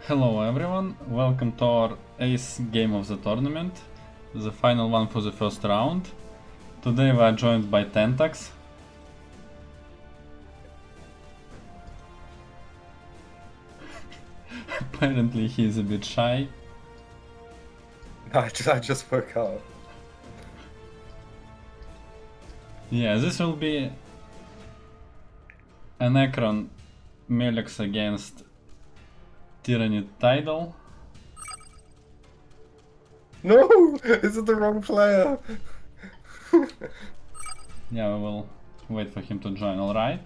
Hello everyone, welcome to our 8th game of the tournament, the final one for the first round. Today we are joined by Tentax. Apparently he is a bit shy. I just woke up. Yeah, this will be a Necron M3ll3x against Tyranid Tidal. No! This is the wrong player! Yeah, we will wait for him to join, alright.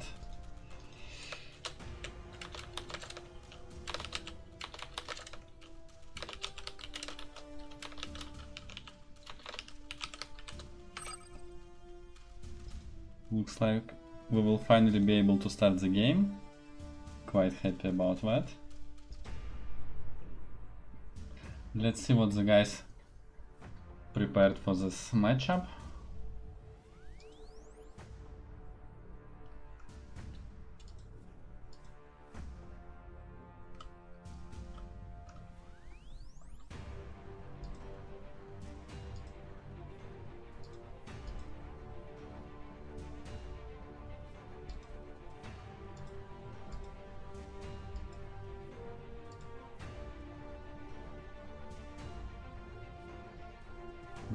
Looks like we will finally be able to start the game. Quite happy about that. Let's see what the guys prepared for this matchup.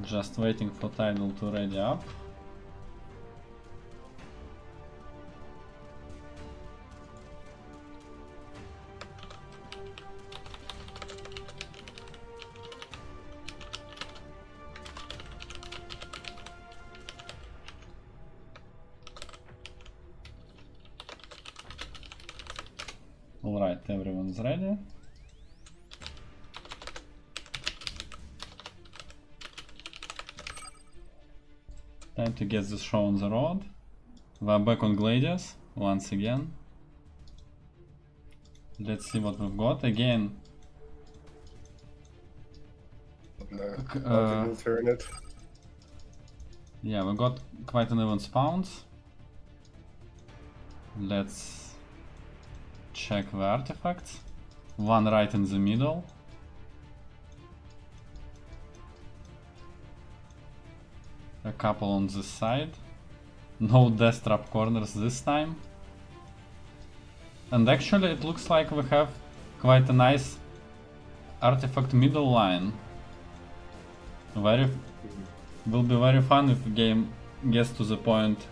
Just waiting for Tidal to ready up. Alright, everyone's ready. Time to get this show on the road. We're back on Gladius once again. Let's see what we've got. Again, Tyranid. yeah, we got quite an even spawns. Let's check the artifacts. One right in the middle. A couple on this side. No death trap corners this time. And actually it looks like we have quite a nice artifact middle line. Will be very fun if the game gets to the point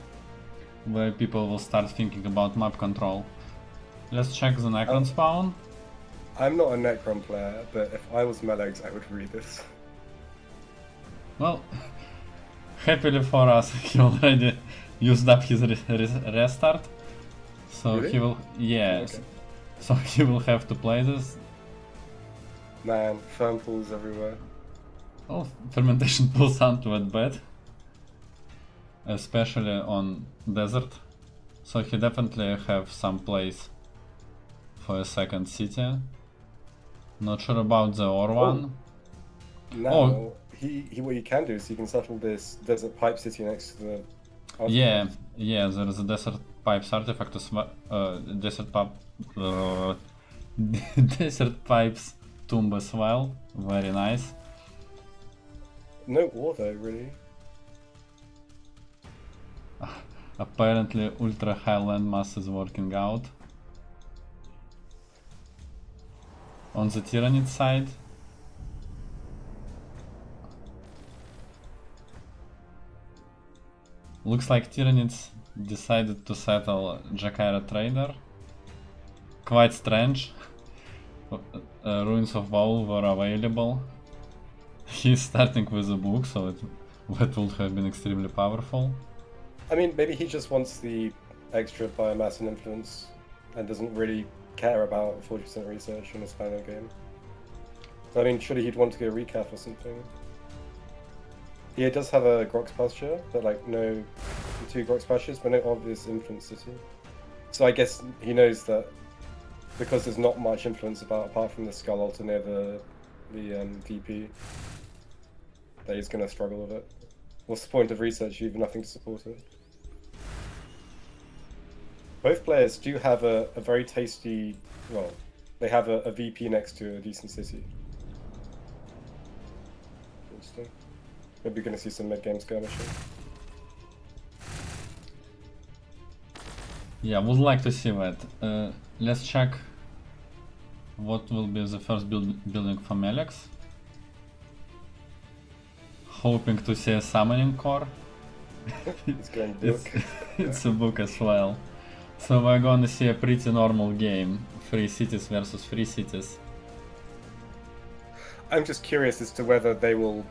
where people will start thinking about map control. Let's check the Necron spawn. I'm not a Necron player, but if I was M3ll3x, I would read this. Well, happily for us, he already used up his restart. So Really? he will, yeah, Okay. so he will have to play this. Man, firm pools everywhere. Well, fermentation pools aren't that bad, especially on desert. So he definitely have some place for a second city. Not sure about the ore one. Now, what he can do is he can settle this desert pipe city next to the Yeah, artifact. yeah, there is a desert pipes artifact as well. Desert pipes tomb as well. Very nice. No ore though, really. Apparently ultra high landmass is working out. On the Tyranid side, looks like Tyranids decided to settle Jakira Trader. Quite strange. Ruins of Vaul were available. He's starting with a book, so that would have been extremely powerful. I mean, maybe he just wants the extra biomass and influence and doesn't really care about 40% research in his final game. I mean, surely he'd want to go recap or something. He does have a Grox pasture, but like no 2 Grox pastures, but no obvious influence city. So I guess he knows that because there's not much influence apart from the Skull Altar near the VP, that he's gonna struggle with it. What's the point of research if you have nothing to support it? Both players do have a very tasty, well, they have a VP next to a decent city. Interesting. Maybe you're gonna see some mid-game skirmishing. Yeah, would like to see that. Let's check what will be the first building for Melex. Hoping to see a summoning core. It's going book. It's a book as well. So we're gonna see a pretty normal game. 3 cities versus 3 cities. I'm just curious as to whether they will,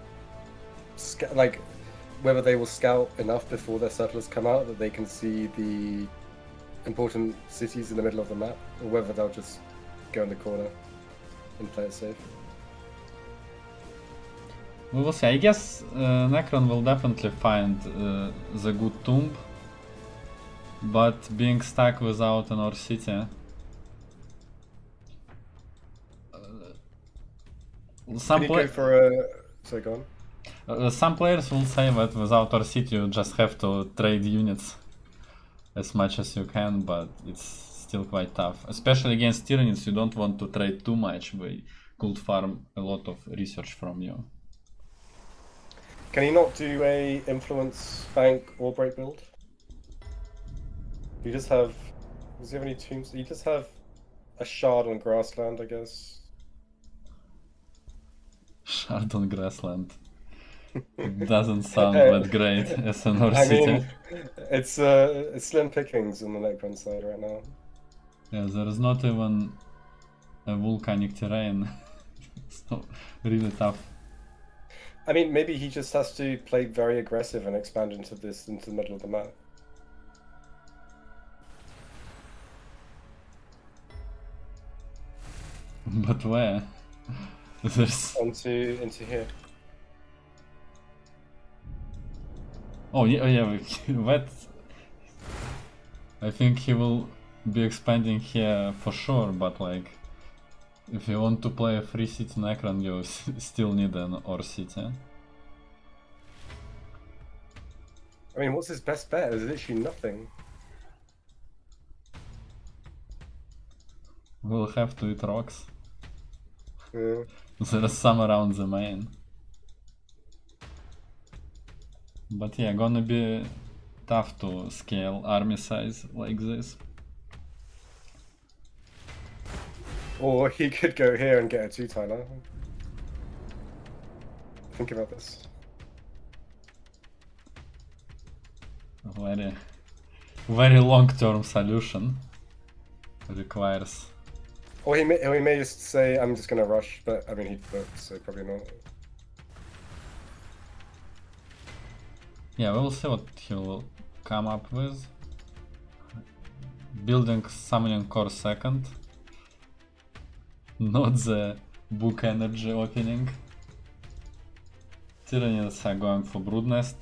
whether they will scout enough before their settlers come out that they can see the important cities in the middle of the map, or whether they'll just go in the corner and play it safe. We will see. I guess Necron will definitely find the good tomb, but being stuck without an Or city. Can you go for a... Sorry, go on. Some players will say that without Or city you just have to trade units as much as you can, but it's still quite tough. Especially against Tyranids, you don't want to trade too much, they could farm a lot of research from you. Can he not do a influence bank or break build? You just have... Does he have any tombs? You just have a shard on grassland, I guess. Shard on grassland. It doesn't sound that great as an Or city. mean, it's slim pickings on the Necron side right now. Yeah, there is not even a volcanic terrain. So, really tough. I mean, maybe he just has to play very aggressive and expand into the middle of the map. But where? There's... Into here. Oh yeah, that... I think he will be expanding here for sure, but like... If you want to play a 3 city Necron, you still need an Or city. I mean, what's his best bet? There's literally nothing. We'll have to eat rocks. Yeah. There is some around the main. But yeah, gonna be tough to scale army size like this. Or he could go here and get a 2 tiler. Think about this. Very long-term solution. Requires... Or he may just say, I'm just gonna rush, but I mean he'd book, so probably not. Yeah, we'll see what he'll come up with. Building summoning core second. Not the book energy opening. Tyranids are going for Broodnest.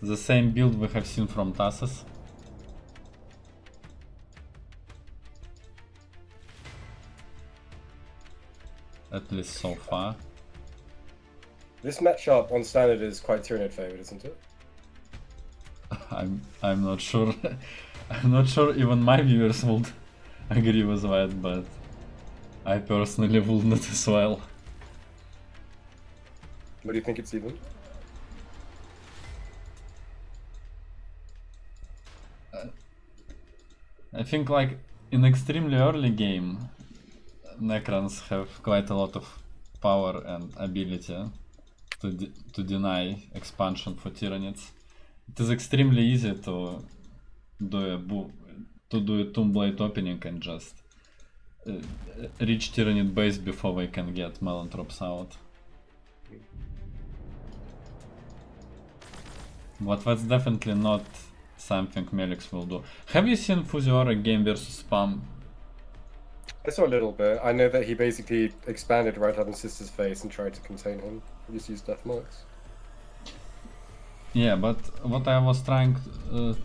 The same build we have seen from Tassus. At least so far. This matchup on standard is quite Tyranid favored, isn't it? I'm not sure. I'm not sure even my viewers would agree with that, but I personally would not as well. What do you think it's even? I think like in extremely early game, Necrons have quite a lot of power and ability to deny expansion for Tyranids. It is extremely easy to do a Tomb Blade opening and just reach Tyranid base before they can get M3ll3x out. But that's definitely not something Melex will do. Have you seen Fuziora game versus Spam? I saw a little bit. I know that he basically expanded right up in Sister's face and tried to contain him. He just used death marks. Yeah, but what I was trying to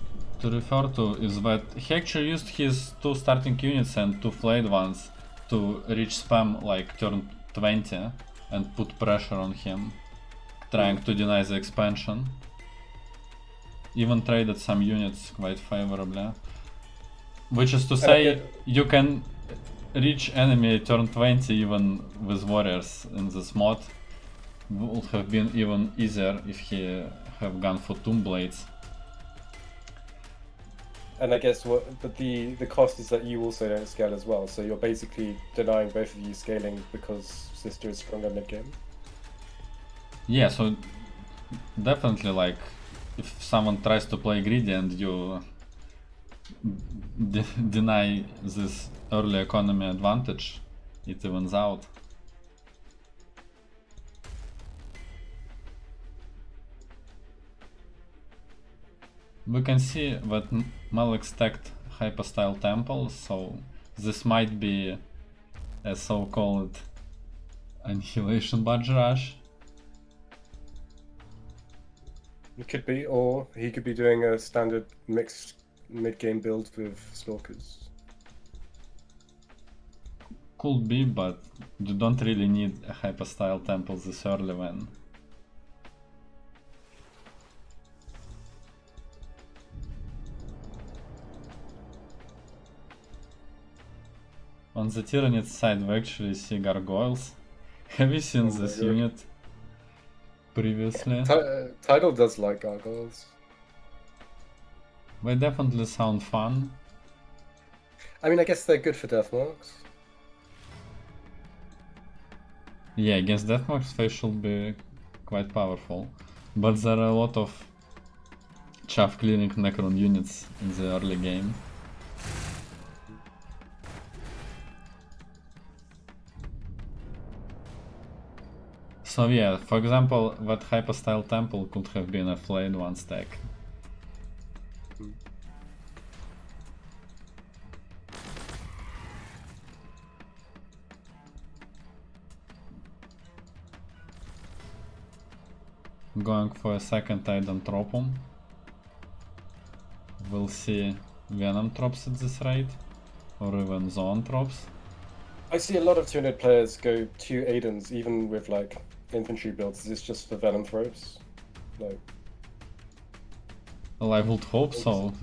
refer to is that he actually used his 2 starting units and 2 flayed ones to reach Spam like turn 20 and put pressure on him, trying to deny the expansion. Even traded some units quite favorably. Which is to say, you can reach enemy turn 20 even with warriors in this mod would have been even easier if he have gone for Tomb Blades. And I guess the cost is that you also don't scale as well, so you're basically denying both of you scaling because Sister is stronger mid game. Yeah, so definitely, like, if someone tries to play greedy and you deny this early economy advantage, it evens out. We can see that M3ll3x stacked hyperstyle temple, so this might be a so-called annihilation badge rush. It could be, or he could be doing a standard mixed mid-game build with Stalkers. Could be, but you don't really need a hyperstyle temple this early when on the Tyranids side we actually see gargoyles. Have you seen this unit previously? Tidal does like gargoyles. They definitely sound fun. I mean, I guess they're good for death marks. Yeah, against deathmarks they should be quite powerful. But there are a lot of chaff cleaning Necron units in the early game. So yeah, for example, that hyperstyle temple could have been a flayed one stack. Going for a second Tidal. We'll see Venom drops at this rate, or even Zone drops. I see a lot of Tyranid players go 2 Aidens, even with like infantry builds. Is this just for Venom throws? No. Well, I would hope so.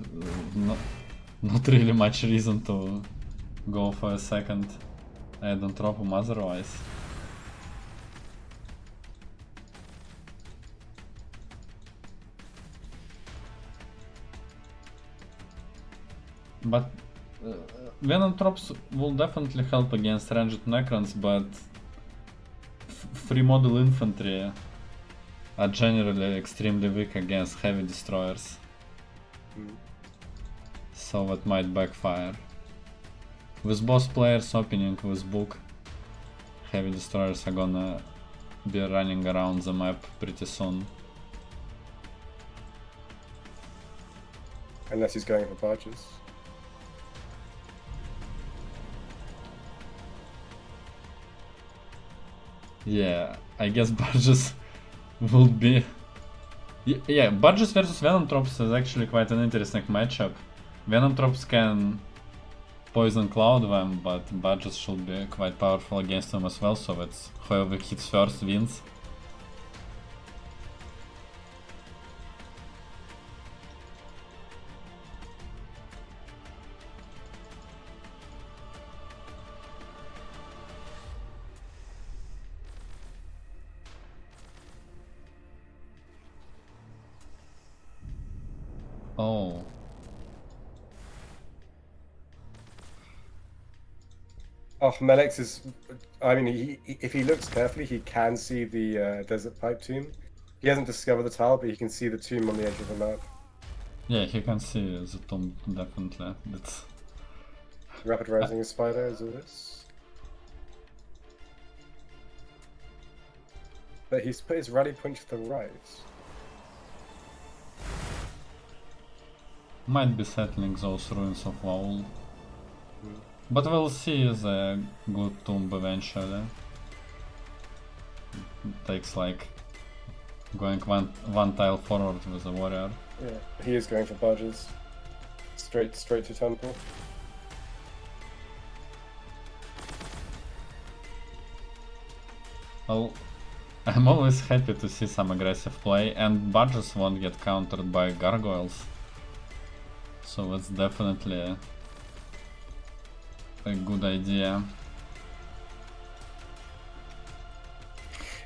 Not really much reason to go for a second Tidal otherwise. But Venom drops will definitely help against ranged Necrons, but free model infantry are generally extremely weak against heavy destroyers. So that might backfire. With both players opening with book, heavy destroyers are gonna be running around the map pretty soon. Unless he's going for barges. Yeah, I guess barges would be... Yeah, barges versus Venom Drops is actually quite an interesting matchup. Venom Drops can poison cloud them, but barges should be quite powerful against them as well, so that's whoever hits first wins. Oh. Oh, M3ll3x is... I mean, if he looks carefully, he can see the Desert Pipe tomb. He hasn't discovered the tile, but he can see the tomb on the edge of the map. Yeah, he can see the tomb, definitely. That's... Rapid Rising Spider is all this. But he's put his rally point to the right. Might be settling those ruins of Vaul. But we'll see the good tomb eventually. It takes like going one tile forward with a warrior. Yeah, he is going for barges. Straight to temple. Well, I'm always happy to see some aggressive play, and barges won't get countered by gargoyles. So that's definitely a good idea.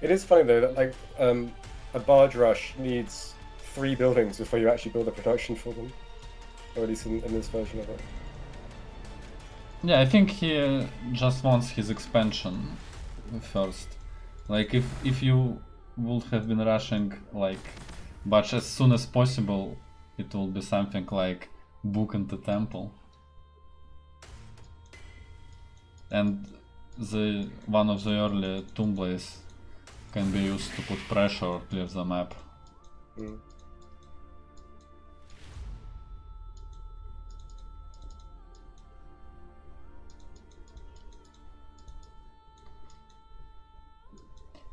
It is funny though that like a barge rush needs 3 buildings before you actually build a production for them, or at least in this version of it. Yeah, I think he just wants his expansion first. Like if you would have been rushing like but as soon as possible, it will be something like book into temple. And the one of the early tomb blaze can be used to put pressure or clear the map. Mm.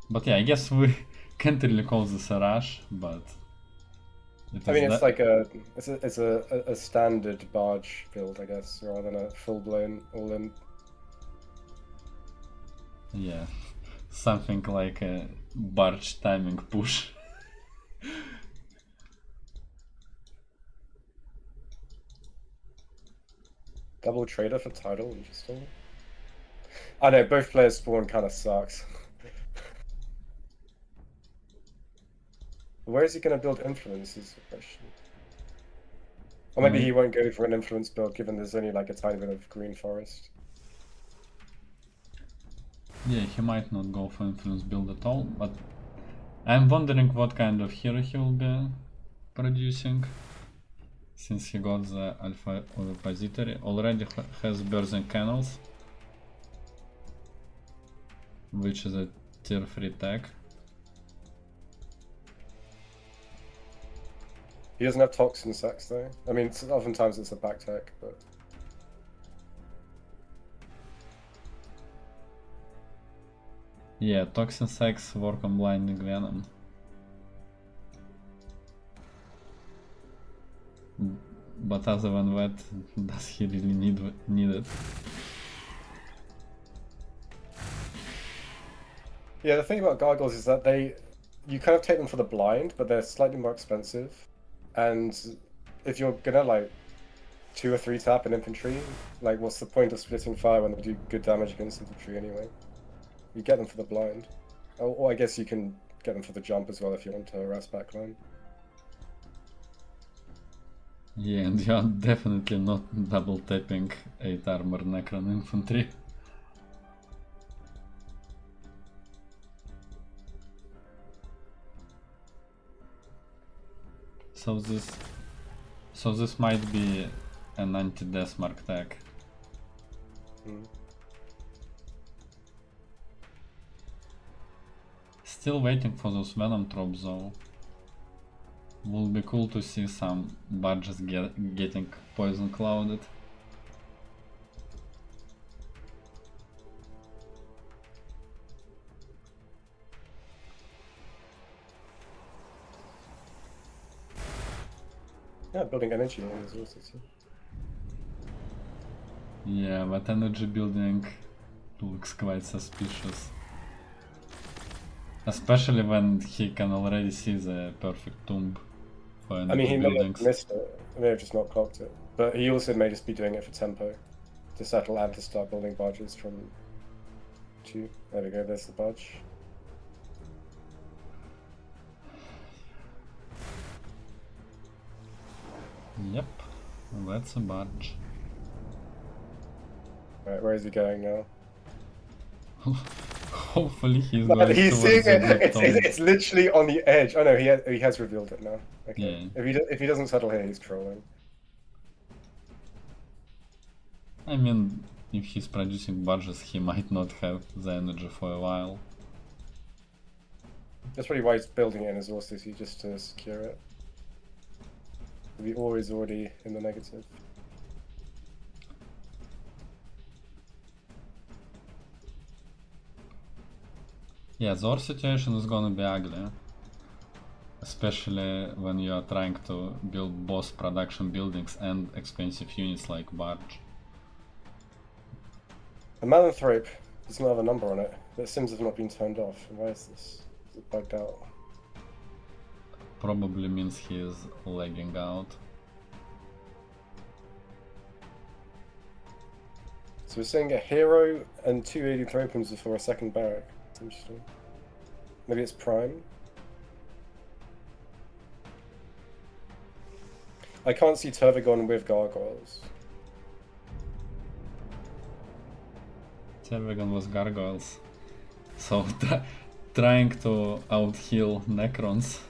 But yeah, I guess we can't really call this a rush, but I mean, it's like a standard barge build, I guess, rather than a full-blown all-in. Yeah, something like a barge timing push. Double trader for Tidal, interesting. I know, both players spawn kind of sucks. Where is he going to build influence is the question. Or maybe he won't go for an influence build given there's only like a tiny bit of green forest. Yeah, he might not go for influence build at all, but I'm wondering what kind of hero he will be producing. Since he got the Alpha Repository, already has Birthing Canals, which is a tier 3 tag. He doesn't have Toxin Sacs though. I mean, oftentimes it's a back tech, but... Yeah, Toxin Sacs work on Blinding Venom. But other than that, does he really need it? Yeah, the thing about Gargoyles is that you kind of take them for the blind, but they're slightly more expensive. And if you're gonna like 2 or 3 tap an infantry, like what's the point of splitting fire when they do good damage against infantry anyway? You get them for the blind. Or I guess you can get them for the jump as well if you want to harass backline. Yeah, and you are definitely not double tapping 8 armor Necron infantry. So this might be an anti-death mark tag. Still waiting for those Venom tropes though. Would be cool to see some badges getting poison clouded. Yeah, building energy in resources. Yeah, but energy building looks quite suspicious. Especially when he can already see the perfect tomb for energy I mean, he may buildings. have missed it. He may have just not clocked it. But he also may just be doing it for tempo. To settle and to start building barges from 2. There we go, there's the barge. Yep, that's a barge. Right, where is he going now? Hopefully he's No, going he's towards seeing the it. black tomb. It's literally on the edge. Oh no, he has revealed it now. Okay. Yeah. If he doesn't settle here, he's trolling. I mean, if he's producing barges, he might not have the energy for a while. That's probably why he's building it in his War City, just to secure it. The ore is already in the negative. Yeah, the ore situation is gonna be ugly. Especially when you are trying to build both production buildings and expensive units like barge. The M3ll3x does not have a number on it. The sims have not been turned off. Why is this? Is it bugged out? Probably means he is lagging out. So So we're seeing a hero and 2 83 before a second barrack. It's interesting. Maybe it's prime. I can't see Turvagon with gargoyles. Tervagon was gargoyles. So trying to out-heal Necrons.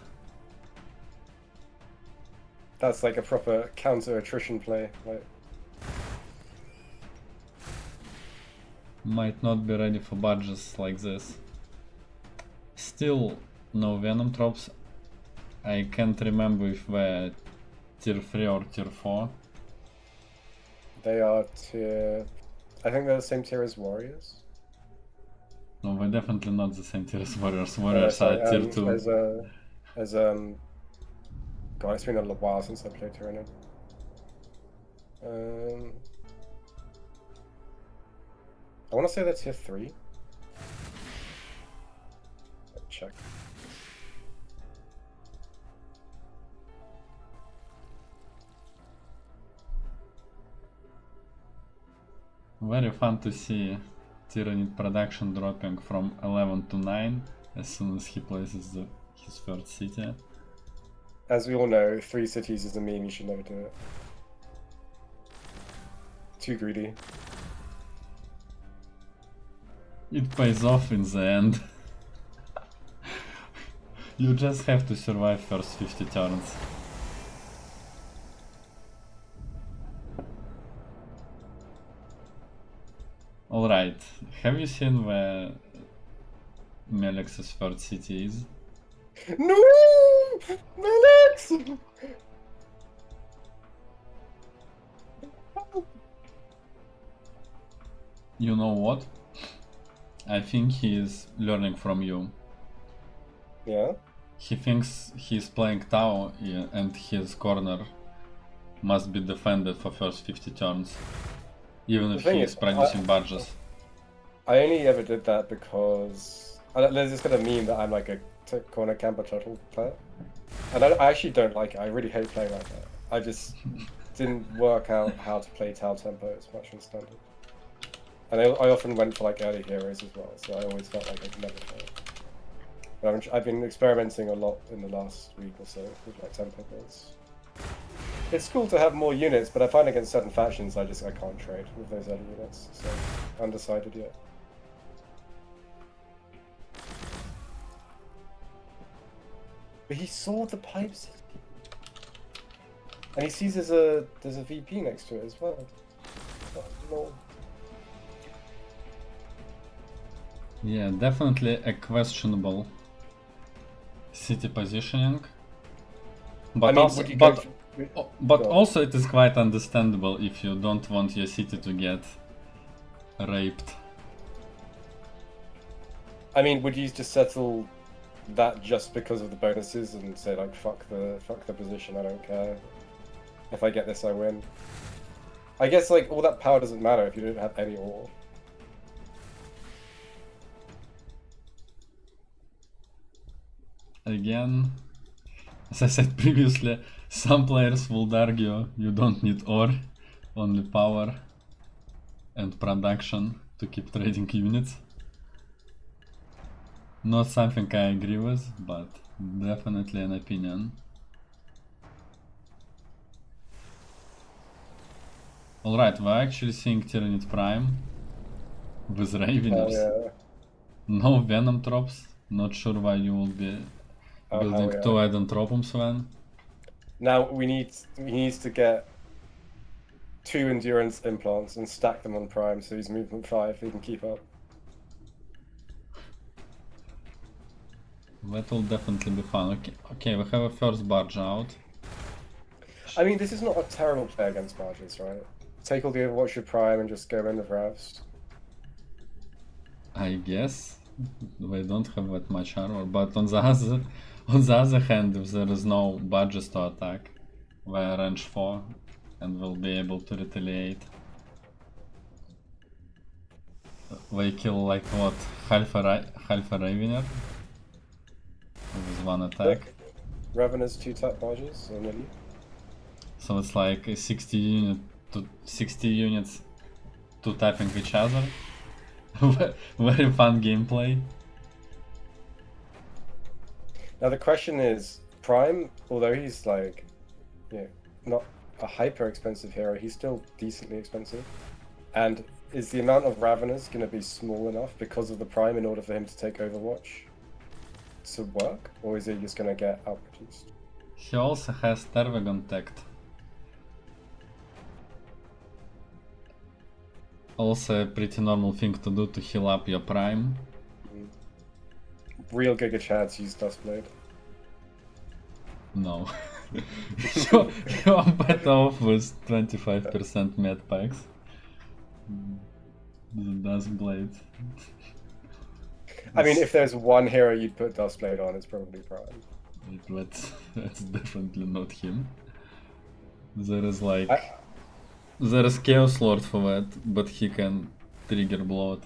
That's like a proper counter attrition play. Like, Might not be ready for badges like this. Still no Venom tropes. I can't remember if they're tier 3 or tier 4. they are tier. I think they're the same tier as warriors. No, they're definitely not the same tier as warriors. Warriors are tier 2. God, it's been a while since I played Tyranid. I want to say they're tier 3. Let's check. Very fun to see Tyranid production dropping from 11 to 9 as soon as he places his third city. As we all know, 3 cities is a meme, you should never do it. Too greedy. It pays off in the end. You just have to survive first 50 turns. Alright, have you seen where Melex's third city is? No! Melex! You know what? I think he is learning from you. Yeah? He thinks he's playing Tau and his corner must be defended for first 50 turns. Even if he is producing badges. I only ever did that because there's this kind of meme that I'm like a corner camper turtle player. And I actually don't like it. I really hate playing like that. I just didn't work out how to play Tau tempo as much in standard. And I often went for like early heroes as well, so I always felt like I could never play it. But I've been experimenting a lot in the last week or so with like tempo builds. It's cool to have more units, but I find against certain factions I can't trade with those early units, so undecided yet. But he saw the pipes, and he sees there's a VP next to it as well. Oh, no. Yeah, definitely a questionable city positioning. But I mean, also, would you go but go on. also it is quite understandable if you don't want your city to get raped. I mean, would you just settle that just because of the bonuses and say like fuck the position, I don't care. If I get this I win. I guess like all that power doesn't matter if you don't have any ore. Again, as I said previously, some players would argue you don't need ore, only power and production to keep trading units. Not something I agree with, but definitely an opinion. Alright, we're actually seeing Tyranid Prime with Raveners. Yeah. No Venom drops, not sure why you will be building yeah. 2 Identropums then. Now he needs to get 2 endurance implants and stack them on prime so he's movement 5, he can keep up. That will definitely be fun. Okay, we have a first barge out. I mean, this is not a terrible play against barges, right? Take all the Overwatch with prime and just go in with Ravs. I guess they don't have that much armor, but on the other hand, if there is no badges to attack, they are range 4 and will be able to retaliate. They kill like what, half a Ravener with 1 attack. Ravenous 2 tap barges, or nearly. So it's like a 60 units two tapping each other. Very fun gameplay. Now the question is, Prime, although he's like, you know, not a hyper expensive hero, he's still decently expensive. And is the amount of Raveners going to be small enough because of the Prime in order for him to take Overwatch to work? Or is he just going to get outproduced? He also has Tervagon tagged. Also a pretty normal thing to do to heal up your Prime. Real Giga Chads use Dustblade. No. You're better off with 25% med packs. The Dustblade. I mean, if there's one hero you'd put Dustblade on, it's probably Prime. That's definitely not him. There is like... There is Chaos Lord for that, but he can trigger bloat.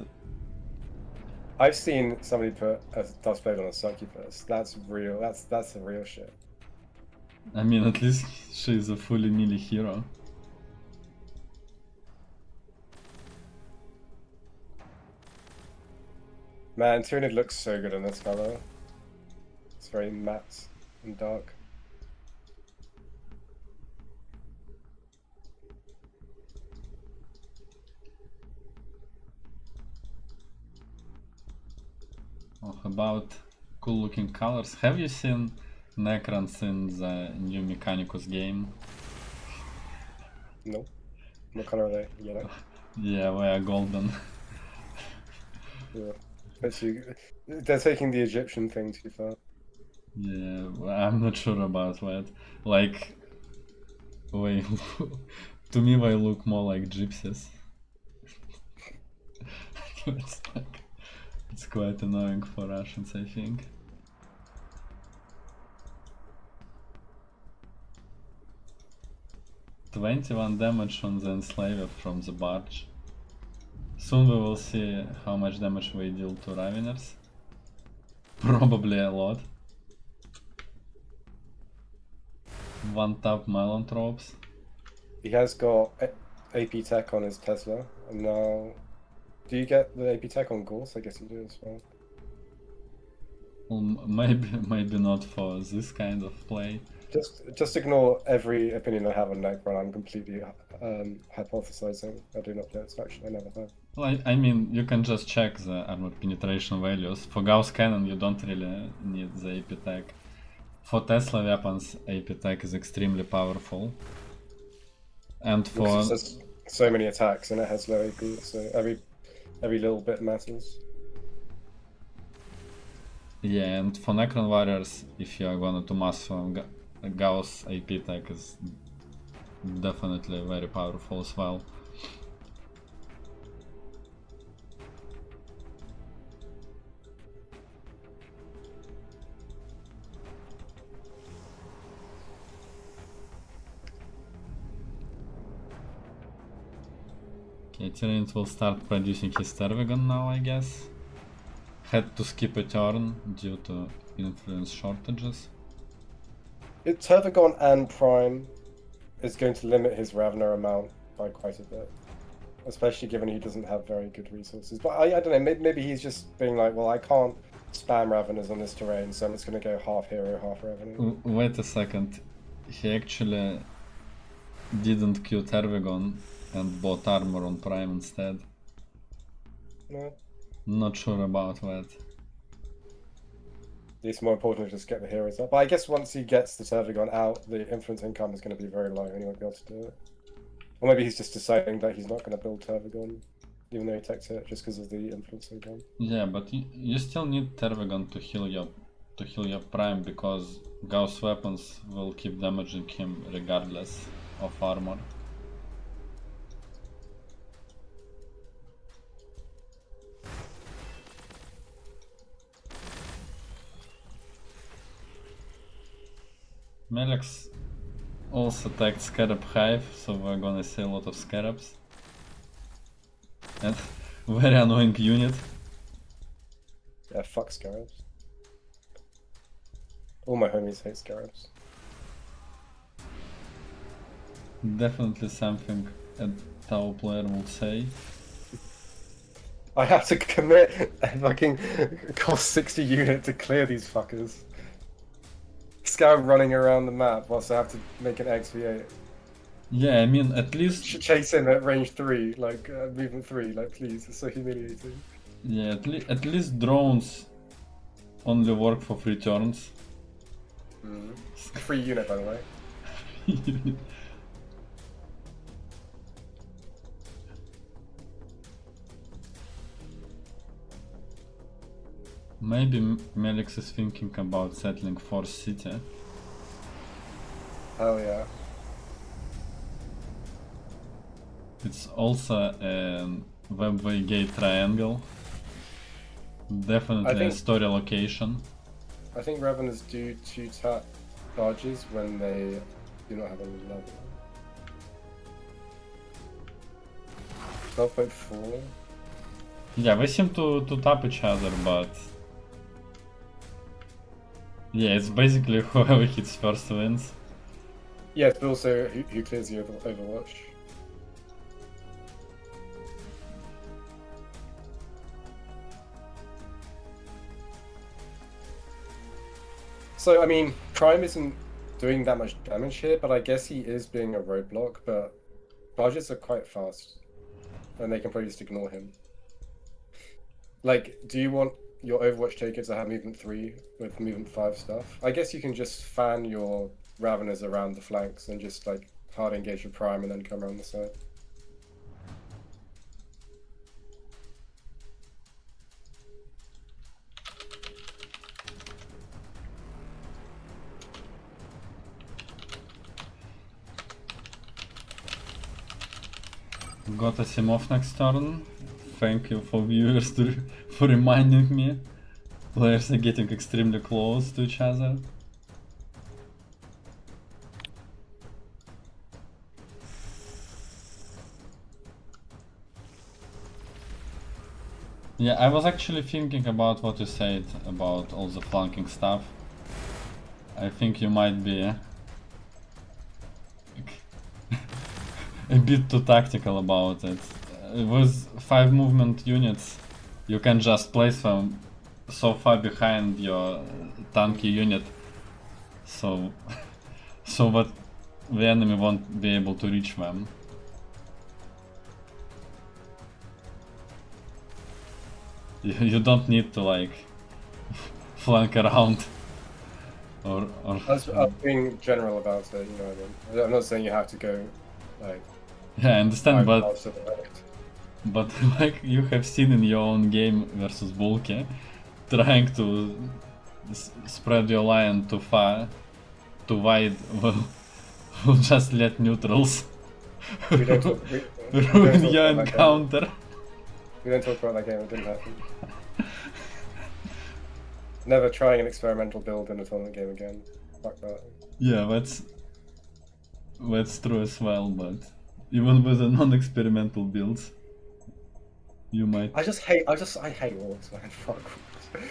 I've seen somebody put a Dustblade on a Succubus. That's real. That's the real shit. I mean, at least she's a fully melee hero. Man, Tyranid looks so good in this color. It's very matte and dark. Oh, about cool looking colors. Have you seen Necrons in the new Mechanicus game? No. What color are they? Yellow? Yeah, they are golden. Yeah. They're taking the Egyptian thing too far. Yeah, I'm not sure about that. Like, wait, to me they look more like gypsies. It's quite annoying for Russians, I think. $21 damage on the Enslaver from the barge. Soon we will see how much damage we deal to Raveners. Probably a lot. One tap Melanthropes. He has got AP tech on his Tesla, and now... Do you get the AP tech on Gauls? I guess you do as well. Well, maybe not for this kind of play. Just ignore every opinion I have on Necron. I'm completely hypothesizing. I do not know its faction. I never have. Well, I mean, you can just check the armor penetration values. For Gauss Cannon you don't really need the AP tech. For Tesla weapons, AP tech is extremely powerful. And for... Because it says so many attacks and it has low AP, so every little bit matters. Yeah, and for Necron warriors, if you are going to mass them, Gauss AP tech is definitely very powerful as well. Okay, Tyranid will start producing his Tervagon now, I guess. Had to skip a turn due to influence shortages. Tervagon and Prime is going to limit his Ravener amount by quite a bit. Especially given he doesn't have very good resources. But I don't know, maybe he's just being like, well, I can't spam Raveners on this terrain, so I'm just going to go half hero, half Ravener. Wait a second. He actually didn't queue Tervagon and bought armor on Prime instead. No. Not sure about that. It's more important to just get the heroes up. But I guess once he gets the Tervagon out, the influence income is going to be very low and he won't be able to do it. Or maybe he's just deciding that he's not going to build Tervagon, even though he takes it just because of the influence income. Yeah, but you still need Tervagon to heal your Prime, because Gauss weapons will keep damaging him regardless of armor. Melex also tagged Scarab Hive, so we're gonna see a lot of Scarabs. And very annoying unit. Yeah, fuck Scarabs. All my homies hate Scarabs. Definitely something a Tau player would say. I have to commit a fucking cost 60 unit to clear these fuckers. Scout running around the map whilst I have to make an XV8. Yeah, I mean, at least... Should chase him at range 3, like, movement 3, like, please, it's so humiliating. Yeah, at least drones only work for 3 turns. Free unit, by the way. Maybe Melix is thinking about settling Force City. Hell yeah. It's also a webway gate triangle. Definitely a story location. I think Raveners do 2-tap charges when they do not have a level. 12.4. Yeah, we seem to tap each other, but... Yeah, it's basically whoever hits first wins. Yes, but also who clears the Overwatch. So, I mean, Prime isn't doing that much damage here, but I guess he is being a roadblock, but charges are quite fast, and they can probably just ignore him. Like, do you want your Overwatch taker to have movement 3 with movement 5 stuff? I guess you can just fan your Raveners around the flanks and just, like, hard engage your Prime and then come around the side. Got a Simov next turn. Thank you for viewers for reminding me. Players are getting extremely close to each other. Yeah, I was actually thinking about what you said about all the flanking stuff. I think you might be a bit too tactical about it. With 5 movement units, you can just place them so far behind your tanky unit, so that the enemy won't be able to reach them. You don't need to like flank around or I was being general about it, you know what I mean? I'm not saying you have to go like... Yeah, I understand, but But like you have seen in your own game versus Bulky, trying to spread your line too far, too wide, will just let neutrals ruin your encounter. We don't talk about that game, it didn't happen. Never trying an experimental build in a tournament game again. Fuck that. Yeah, that's true as well, but even with the non-experimental builds, you might... I hate orcs, man. Fuck orcs.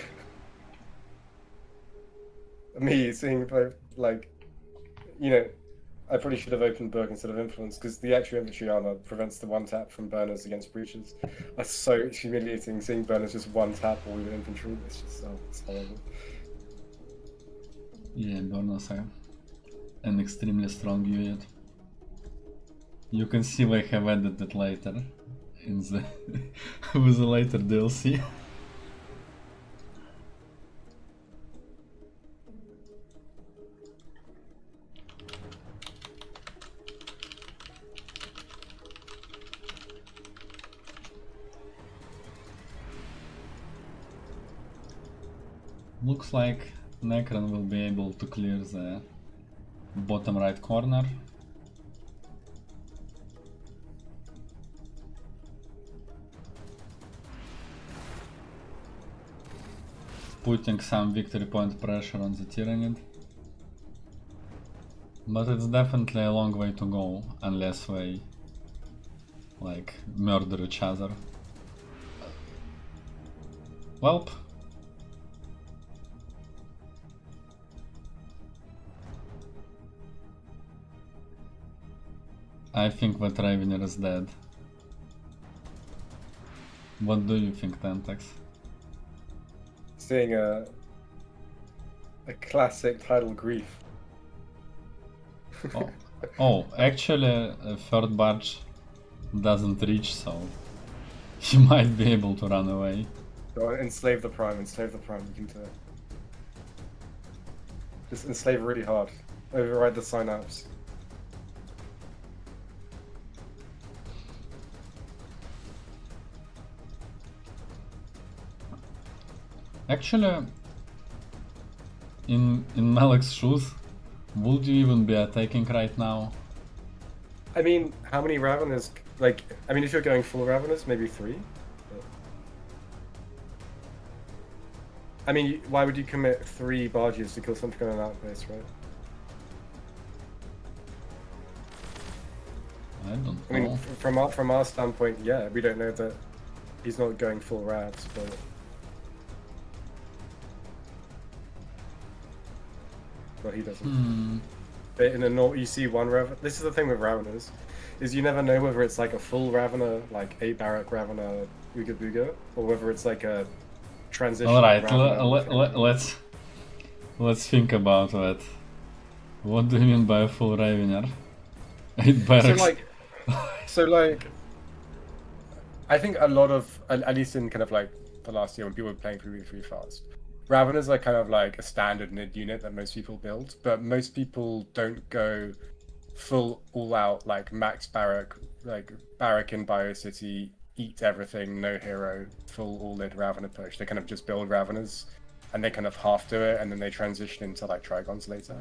Me seeing like, you know, I probably should have opened Berg instead of Influence, because the extra infantry armor prevents the 1-tap from burners against breaches. That's so humiliating, seeing burners just 1-tap all with infantry. It's just, oh, it's horrible. Yeah, burners are an extremely strong unit. You can see they have added it later in the with the later DLC. Looks like Necron will be able to clear the bottom right corner. Putting some victory point pressure on the Tyranid. But it's definitely a long way to go, unless they like murder each other. Welp. I think that Ravener is dead. What do you think, Tentex? Seeing a classic Tidal grief. Oh, actually, third barge doesn't reach, so he might be able to run away. Go on, enslave the Prime, enslave the Prime, you can do it. Just enslave really hard. Override the synapse. Actually, in M3ll3x's shoes, would you even be attacking right now? I mean, how many Raveners? Like, I mean, if you're going full Raveners, maybe 3. But... I mean, why would you commit 3 barges to kill something on an outpost, right? I don't know. I mean, from our standpoint, yeah, we don't know that he's not going full Ravs, but... Well, he doesn't. But in a you see one Raven. This is the thing with Raveners, is you never know whether it's like a full Ravener, like 8 barrack Ravener Ooga Booga, or whether it's like a transition. Alright, let's think about that. What do you mean by a full Ravener? 8 barracks. So like, I think a lot of, at least in kind of like the last year when people were playing 3v3 fast, Raveners are kind of like a standard mid unit that most people build, but most people don't go full all-out like max barrack, like barrack in Biocity, eat everything, no hero, full all-in Ravener push. They kind of just build Raveners, and they kind of half do it, and then they transition into like Trigons later.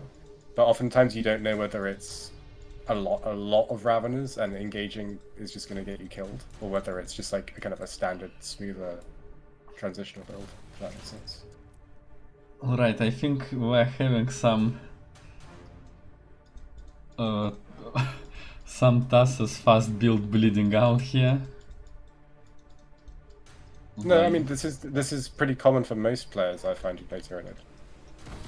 But oftentimes you don't know whether it's a lot of Raveners and engaging is just going to get you killed, or whether it's just like a kind of a standard, smoother transitional build, if that makes sense. Alright, I think we're having some Tassa's fast build bleeding out here. No, I mean this is pretty common for most players, I find, in Tyranid.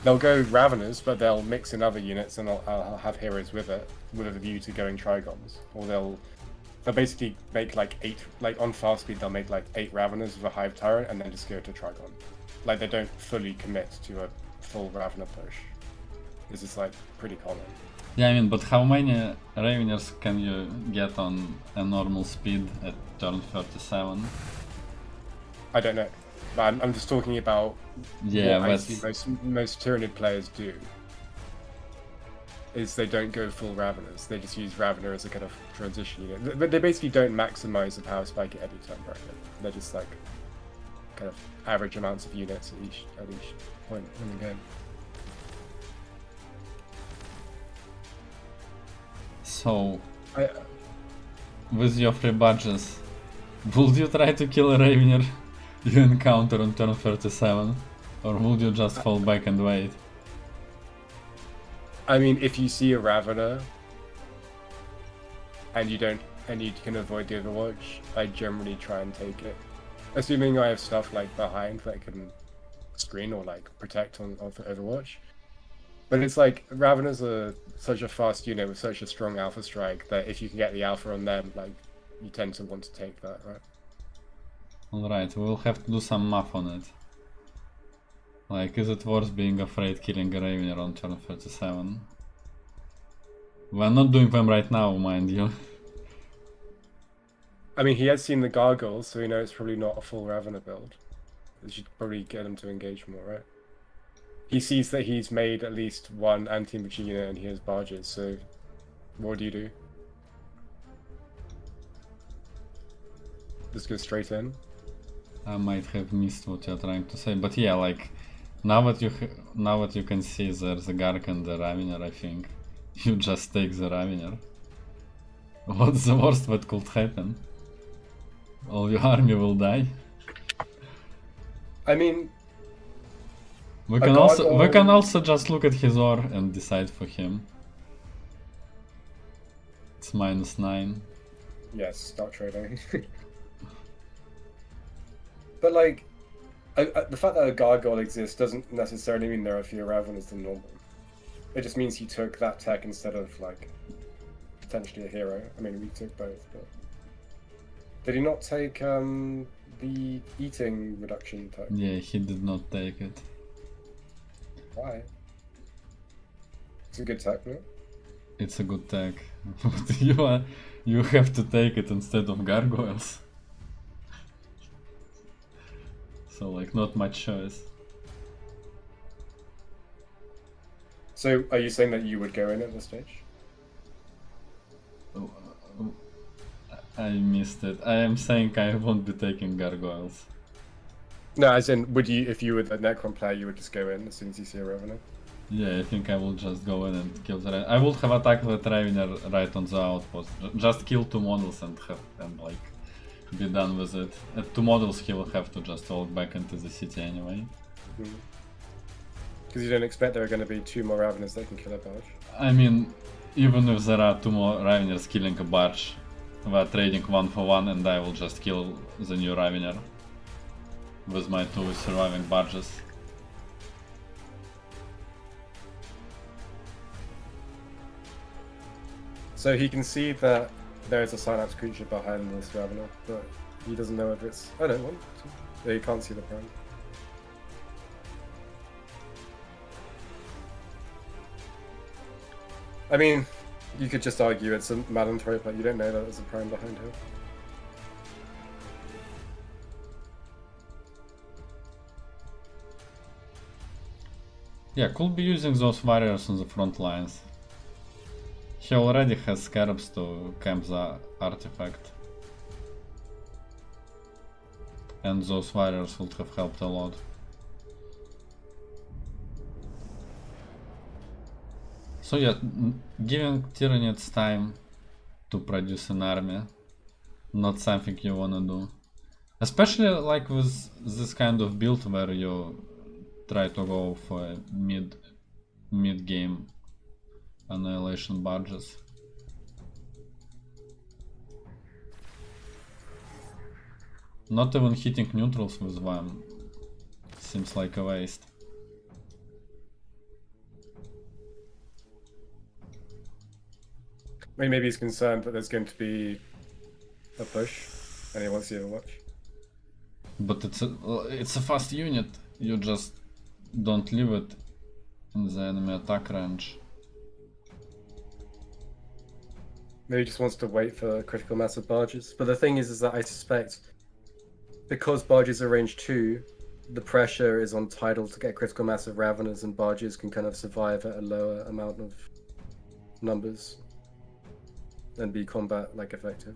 They'll go Raveners, but they'll mix in other units and they'll have heroes with it, with a view to going Trigons. Or they'll basically make like 8, like on fast speed they'll make like 8 Raveners with a Hive Tyrant and then just go to Trigon. Like they don't fully commit to a full Ravener push. This is like pretty common. Yeah, I mean, but how many Raveners can you get on a normal speed at turn 37? I don't know, but I'm just talking about yeah, what I see most Tyranid players do. Is they don't go full Raveners, they just use Ravener as a kind of transition unit. But they basically don't maximize the power spike at any turn bracket. They're just like kind of average amounts of units at each point in the game. So, with your free badges, would you try to kill a Ravener you encounter on turn 37? Or would you just fall back and wait? I mean, if you see a Ravener and you can avoid the Overwatch, I generally try and take it. Assuming I have stuff like behind that can screen or like protect on for Overwatch. But it's like Raveners are such a fast unit with such a strong alpha strike that if you can get the alpha on them, like you tend to want to take that, right? Alright, we'll have to do some math on it. Like, is it worth being afraid killing a Ravener on turn 37? We're not doing them right now, mind you. I mean, he has seen the gargoyles, so we know it's probably not a full Ravener build. We should probably get him to engage more, right? He sees that he's made at least one anti-machine unit and he has barges, so what do you do? Just go straight in? I might have missed what you're trying to say, but yeah, like, now what you can see there's a Gark and the Ravener, I think. You just take the Ravener. What's the worst that could happen? All your army will die. I mean, we can also just look at his ore and decide for him. It's -9. Yes, start trading. But like, the fact that a gargoyle exists doesn't necessarily mean there are fewer Raveners than normal. It just means he took that tech instead of like potentially a hero. I mean, we took both, but did he not take the eating reduction type. Yeah, he did not take it. Why? It's a good tech, no? It's a good tech. But you have to take it instead of gargoyles. So like not much choice. So are you saying that you would go in at this stage? Oh, I missed it. I am saying I won't be taking gargoyles. No, as in, would you, if you were the Necron player, you would just go in as soon as you see a Revenant? Yeah, I think I will just go in and kill the I would have attacked the Ravener right on the outpost. Just kill 2 models and like be done with it. At 2 models he will have to just walk back into the city anyway. Because you don't expect there are going to be 2 more Raveners that can kill a barge. I mean, even if there are 2 more Raveners killing a barge, we are trading 1 for 1 and I will just kill the new Ravener with my 2 surviving barges. So he can see that there is a Synapse creature behind this Ravener, but he doesn't know if it's... I don't want to. Yeah, he can't see the prime. I mean, you could just argue it's a Malanthrope, but you don't know that there's a prime behind him. Yeah, could be using those warriors on the front lines. He already has scarabs to camp the artifact. And those warriors would have helped a lot. So yeah, giving Tyranids time to produce an army, not something you wanna do. Especially like with this kind of build where you try to go for a mid-game annihilation barges. Not even hitting neutrals with them seems like a waste. I mean, maybe he's concerned that there's going to be a push, and he wants you to watch. But it's a fast unit. You just don't leave it in the enemy attack range. Maybe he just wants to wait for critical mass of barges. But the thing is that I suspect, because barges are range 2, the pressure is on Tidal to get critical mass of Raveners, and barges can kind of survive at a lower amount of numbers and be combat like effective.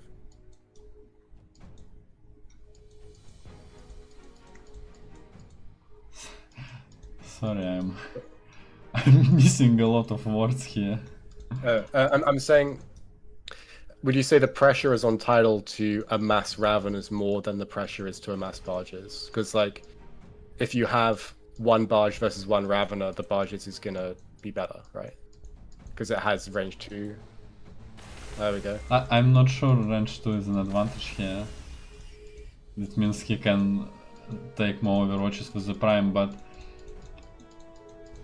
Sorry, I'm missing a lot of words here. I'm saying, would you say the pressure is on Tidal to amass Raveners more than the pressure is to amass barges? Because like, if you have 1 barge versus 1 Ravener, the barges is gonna be better, right? Because it has range 2. There we go. I'm not sure range 2 is an advantage here. It means he can take more overwatches with the prime, but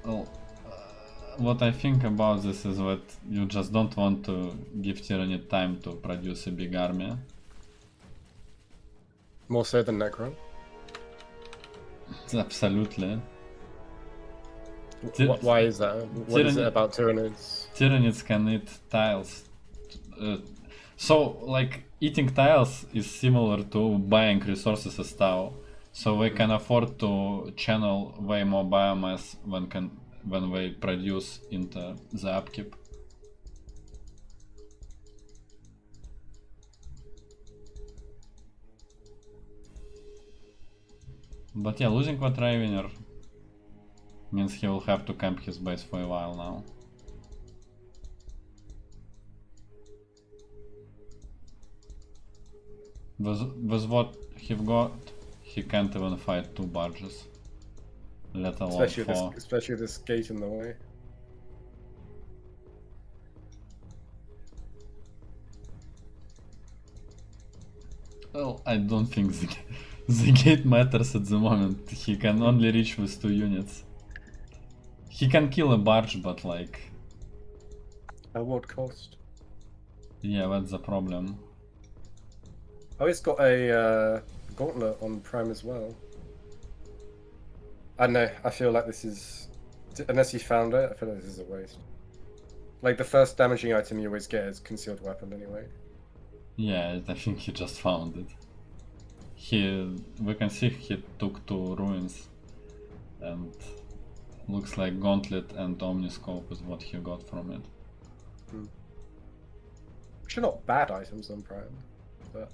well, what I think about this is that you just don't want to give Tyranid time to produce a big army. More so than Necron? Absolutely. Why is that? What is it about Tyranids? Tyranids can eat tiles. So, like, eating tiles is similar to buying resources as Tau. So we can afford to channel way more biomass when we produce into the upkeep. But yeah, losing that Ravener means he will have to camp his base for a while now. With what he got, he can't even fight 2 barges, let alone 4. Especially this gate in the way. Well, I don't think the gate matters at the moment. He can only reach with 2 units. He can kill a barge, but like... At what cost? Yeah, that's the problem. Oh, he's got a Gauntlet on Prime as well. I don't know, I feel like this is... Unless you found it, I feel like this is a waste. Like, the first damaging item you always get is Concealed Weapon anyway. Yeah, I think he just found it. We can see he took 2 ruins, and looks like Gauntlet and Omniscope is what he got from it. Which are not bad items on Prime, but...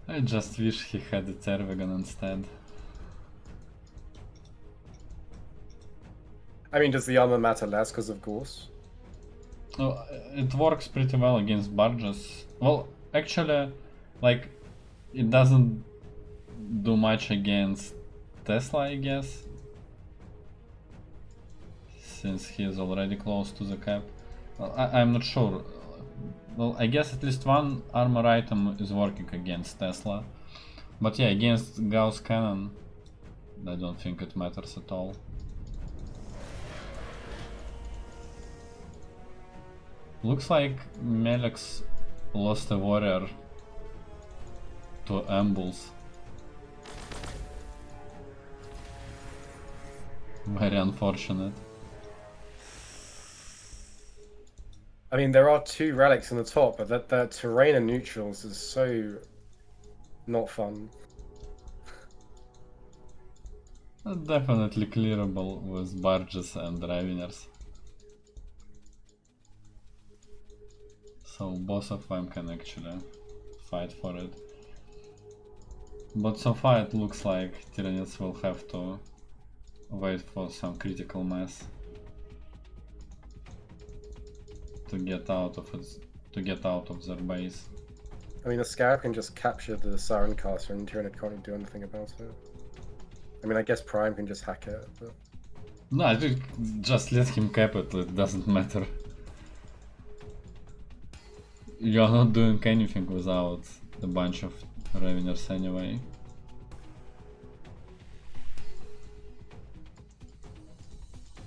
I just wish he had the Tervigon instead. I mean, does the armor matter less because of Gorse? Oh, it works pretty well against barges. Well, actually, like, it doesn't do much against Tesla, I guess, since he is already close to the cap. I'm not sure. Well, I guess at least one armor item is working against Tesla. But yeah, against Gauss Cannon, I don't think it matters at all. Looks like M3ll3x lost a warrior to Ambuls. Very unfortunate. I mean, there are 2 relics in the top, but that terrain and neutrals is so not fun. Definitely clearable with barges and raveners. So both of them can actually fight for it. But so far it looks like Tyranids will have to wait for some critical mass to get out of their base. I mean, the Scarab can just capture the Siren Caster and Tyranid can't do anything about it. I mean, I guess Prime can just hack it, but... No, I think just let him cap it, it doesn't matter. You're not doing anything without a bunch of Raveners anyway.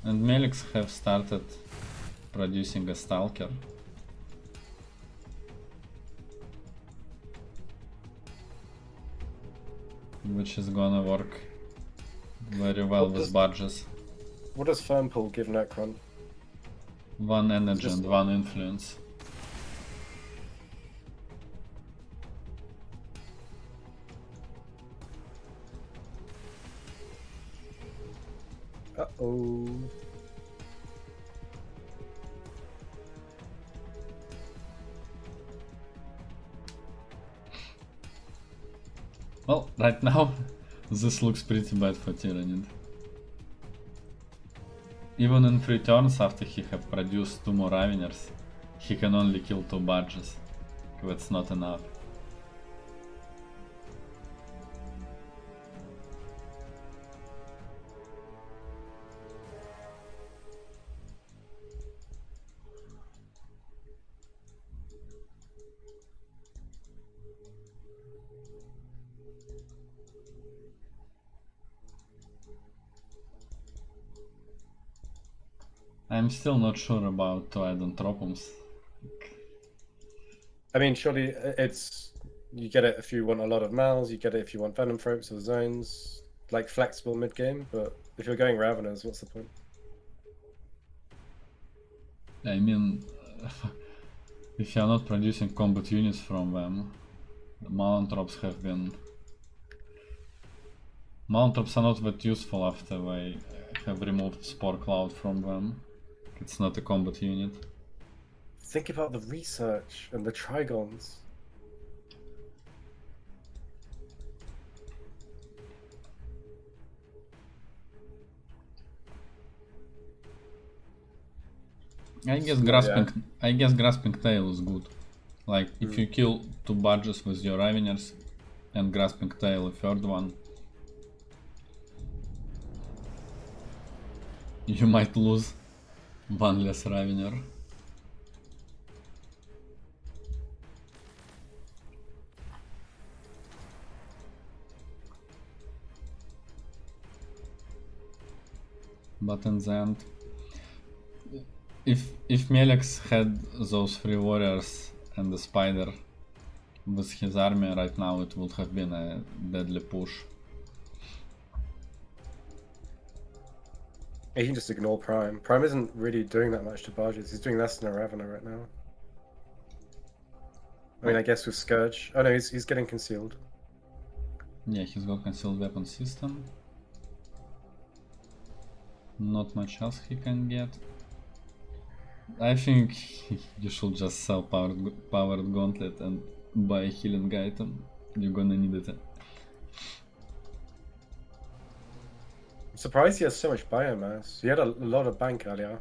And M3ll3x have started producing a Stalker. Which is gonna work very well with barges. What does Firmpool give Necron? 1 energy and 1 influence. Uh-oh. Well, right now this looks pretty bad for Tyranid. Even in 3 turns after he have produced 2 more Raveners, he can only kill 2 barges. That's not enough. I'm still not sure about Tidal. I mean, surely it's... You get it if you want a lot of mals, you get it if you want Venom Thropes or zones, like flexible mid-game, but if you're going Raveners, what's the point? I mean, if you're not producing combat units from them, the Malanthropes have been... Malanthropes are not that useful after they have removed Spore Cloud from them. It's not a combat unit. Think about the research and the Trigons. I guess grasping tail is good. Like if you kill 2 barges with your Raveners and grasping tail a 3rd one, you might lose 1 less Ravener. But in the end, if M3ll3x had those 3 warriors and the spider with his army right now, it would have been a deadly push. He can just ignore Prime. Prime isn't really doing that much to barges. He's doing less than a Ravener right now. I mean, I guess with Scourge. Oh no, he's getting concealed. Yeah, he's got concealed weapon system. Not much else he can get. I think you should just sell powered gauntlet and buy a healing item. You're gonna need it. I'm surprised he has so much biomass. He had a lot of bank earlier.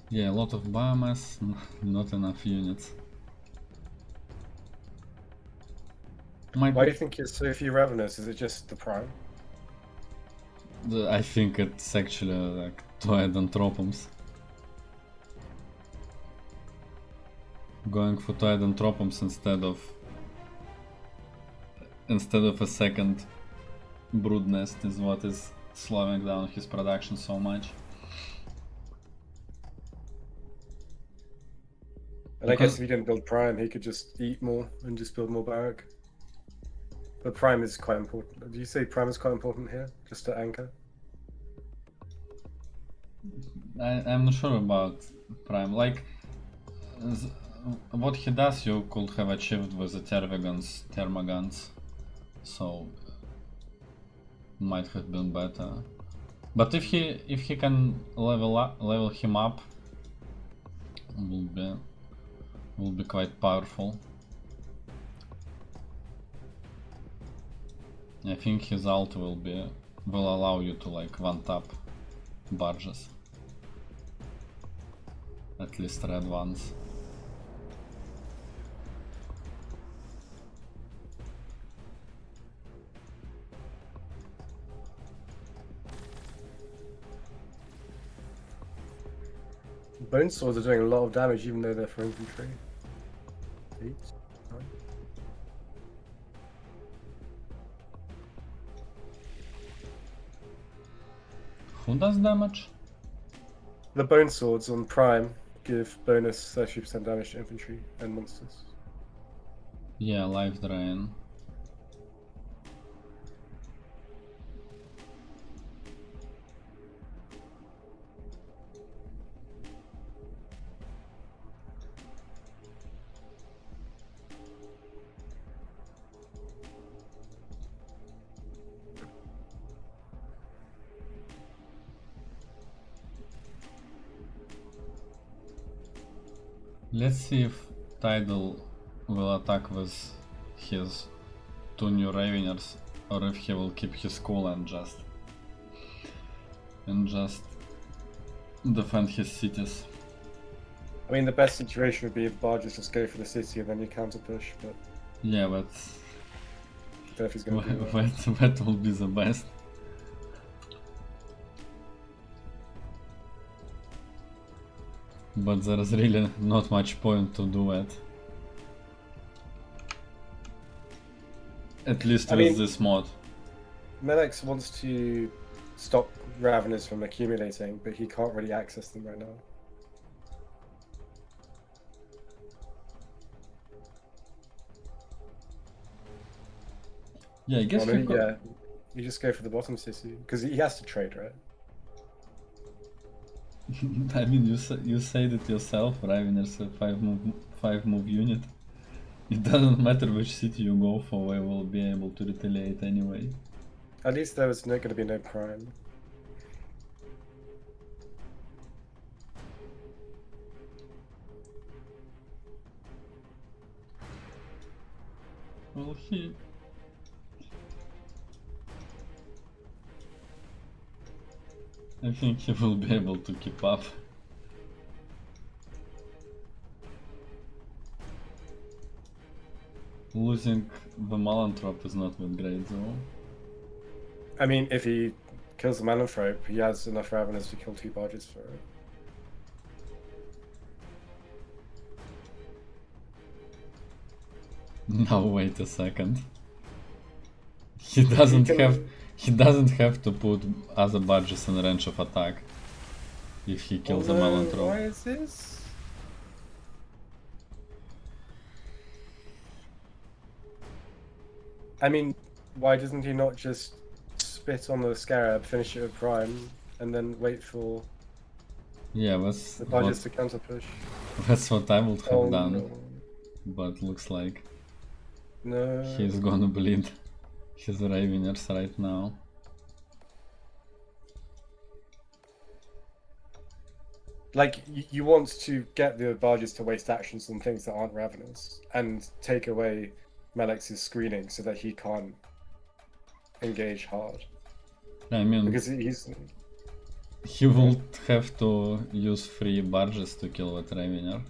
Yeah, a lot of biomass, not enough units. Why do you think it's so few Raveners? Is it just the Prime? I think it's actually like Toedanthropums. Going for Toedanthropums instead of a second brood nest is what is slowing down his production so much. And I guess if he didn't build Prime, he could just eat more and just build more barrack. But Prime is quite important. Do you say Prime is quite important here? Just to anchor? I'm not sure about Prime. Like, what he does you could have achieved with the Termagants, so might have been better. But if he can level him up, will be quite powerful. I think his ult will allow you to like one-tap barges. At least red ones. Bone swords are doing a lot of damage even though they're for infantry. 8, 9. Who does damage? The bone swords on Prime give bonus 30% damage to infantry and monsters. Yeah, life drain. Let's see if Tidal will attack with his 2 new Raveners, or if he will keep his cool and just defend his cities. I mean, the best situation would be if barges just go for the city and then you counter push, but Yeah, but I don't know if he's going to do that. that will be the best. But there's really not much point to do it. At least with this mod. M3ll3x wants to stop Raveners from accumulating, but he can't really access them right now. Yeah, I guess Well, maybe, yeah, you just go for the bottom city, because he has to trade, right? I mean, you said it yourself, Raveners a 5 move unit. It doesn't matter which city you go for, we will be able to retaliate anyway. At least there was going to be no Prime. Well, I think he will be able to keep up. Losing the Malanthrope is not that great though. I mean, if he kills the Malanthrope, he has enough Raveners to kill 2 barges for it. Now wait a second. He doesn't have to put other badges in range of attack if he kills a Melanthrope. Why is this? I mean, why doesn't he not just spit on the Scarab, finish it with Prime, and then wait for Yeah, the badges to counter push? that's what I would have done, no. but looks like No. he's gonna bleed his Raveners right now. Like, you want to get the barges to waste actions on things that aren't Ravenous, and take away Melex's screening so that he can't engage hard. I mean, Because he will have to use 3 barges to kill that Ravener.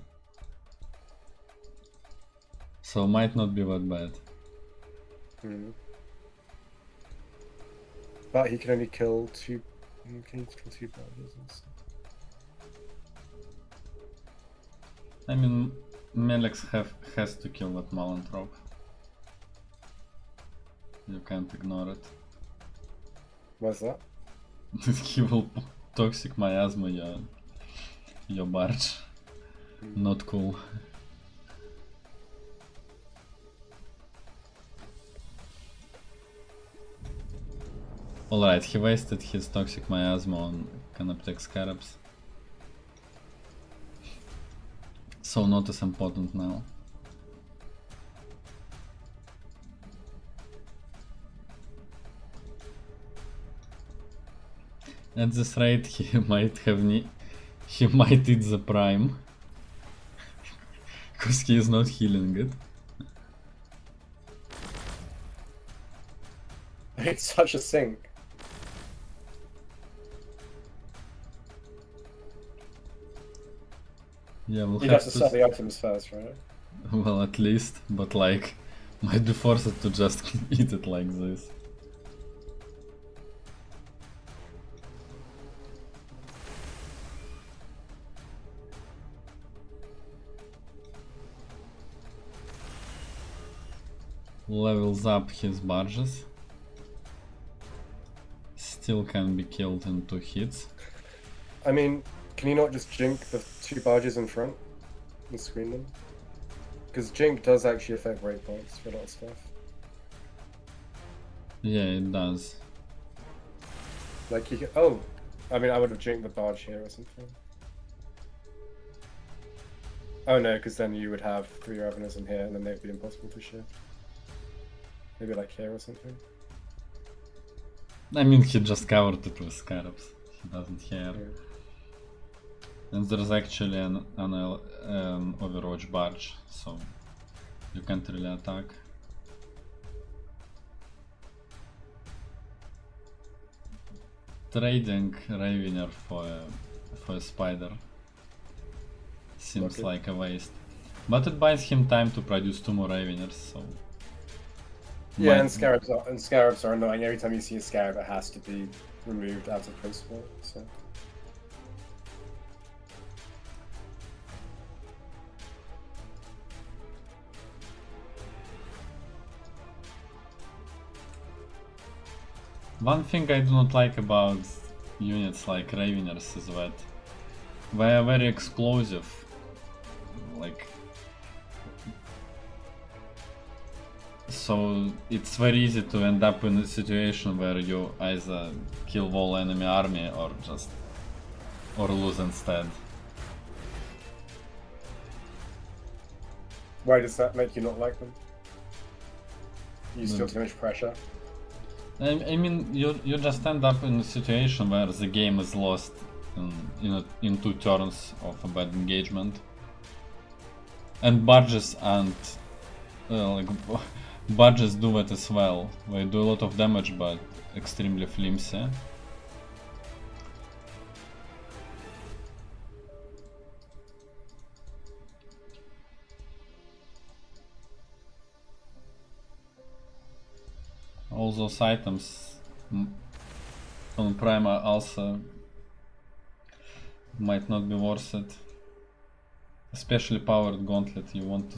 So might not be that bad. But he can only kill 2. He can kill 2 barges and stuff. I mean, Melex has to kill that Melanthrope. You can't ignore it. Why's that? He will toxic miasma your barge. Not cool. Alright, he wasted his toxic miasma on Canoptech Scarabs. So not as important now. At this rate, he might eat the Prime, because he is not healing it. It's such a sink. Yeah, we'll You'd have to sell the items first, right? Well, at least, but like, might be forced to just eat it like this. Levels up his barges. Still can be killed in 2 hits. I mean, can you not just jink the 2 barges in front and screen them? Because jink does actually affect breakpoints for a lot of stuff. Yeah, it does. Like you can, oh, I mean, I would have jinked the barge here or something. Oh no, because then you would have 3 Raveners in here and then they'd be impossible to shift. Maybe like here or something. I mean, he just covered it with Scarabs. He doesn't care. Yeah. And there's actually an Overwatch barge, so you can't really attack. Trading Ravener for a spider seems like a waste. But it buys him time to produce 2 more Raveners, so... Yeah, and scarabs are annoying. Every time you see a scarab, it has to be removed as a principle. So. One thing I do not like about units like Raveners is that they are very explosive. Like, so it's very easy to end up in a situation where you either kill whole enemy army or lose instead. Why does that make you not like them? You still too much pressure. I mean, you just end up in a situation where the game is lost in 2 turns of a bad engagement. And barges aren't like barges do that as well. They do a lot of damage but extremely flimsy. All those items on Prime also might not be worth it. especially powered gauntlet, you want to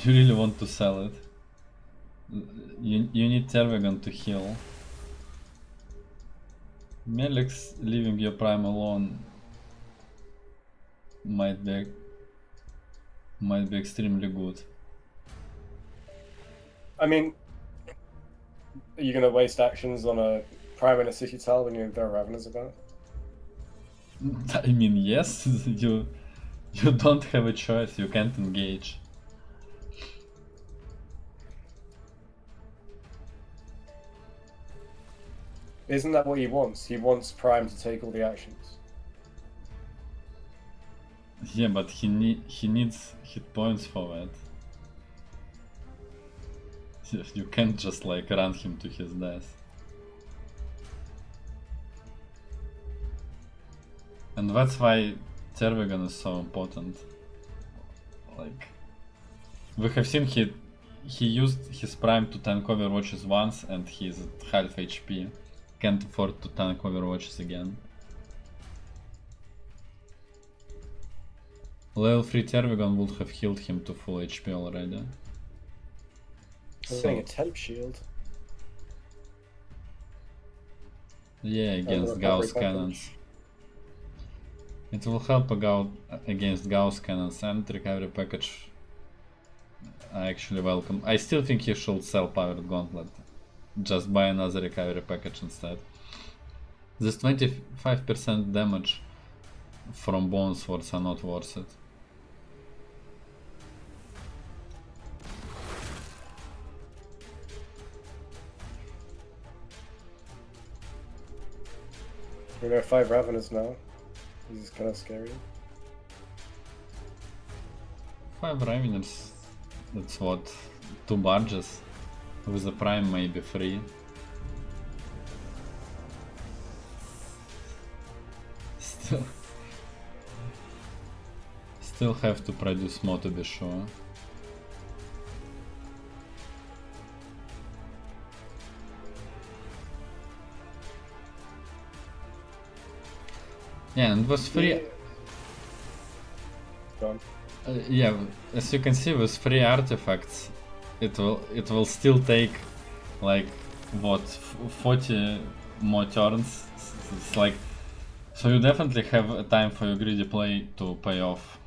you really want to sell it. You need Tervigon to heal. M3ll3x leaving your prime alone might be extremely good. I mean, are you gonna waste actions on a prime and a city tile when there are Raveners about? I mean, yes, you don't have a choice, you can't engage. Isn't that what he wants? He wants prime to take all the actions. Yeah, but he needs hit points for that. You can't just like run him to his death. And that's why Tervigon is so important. Like, we have seen he used his prime to tank overwatches once and he's at half HP. Can't afford to tank overwatches again. Level 3 Tervigon would have healed him to full HP already. I'm getting a temp shield. Yeah, against Gauss cannons. It will help against Gauss cannons and recovery package. I actually welcome. I still think he should sell powered gauntlet. Just buy another recovery package instead. This 25% damage from bone swords are not worth it. There are 5 Raveners now. This is kind of scary. 5 Raveners, that's what, 2 barges, with a prime maybe 3. Still have to produce more to be sure. Yeah, and it was free. Yeah, as you can see, with 3 artifacts, it will still take like what 40 more turns. It's like, so you definitely have a time for your greedy play to pay off.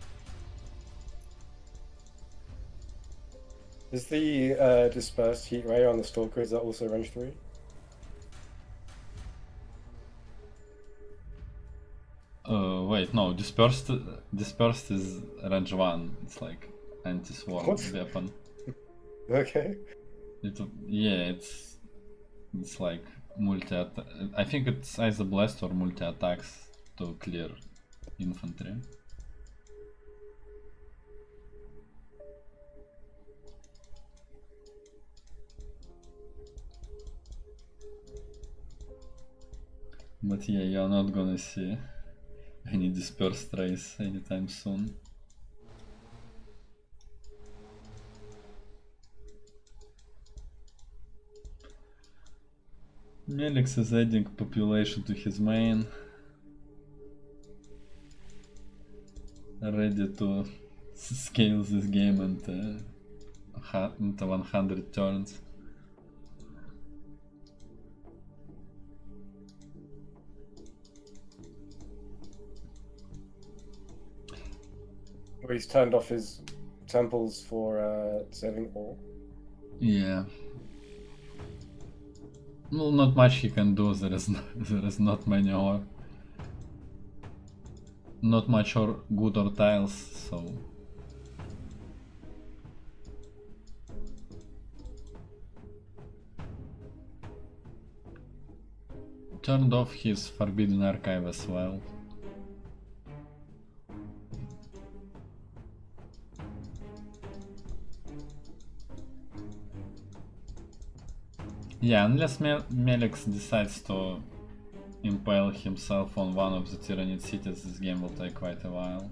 Is the dispersed heat ray on the stalker, is that also range 3? Wait, no, dispersed is range 1. It's like anti-swarm weapon. Okay. It's like multi-attack. I think it's either blast or multi-attacks to clear infantry. But yeah, you're not gonna see any dispersed race anytime soon. M3ll3x is adding population to his main. Ready to scale this game into 100 turns. Where he's turned off his temples for saving ore. Yeah. Well, not much he can do. There is not many ore. Not much or good or tiles, so. Turned off his forbidden archive as well. Yeah, unless M3ll3x decides to impale himself on one of the Tyranid cities, this game will take quite a while.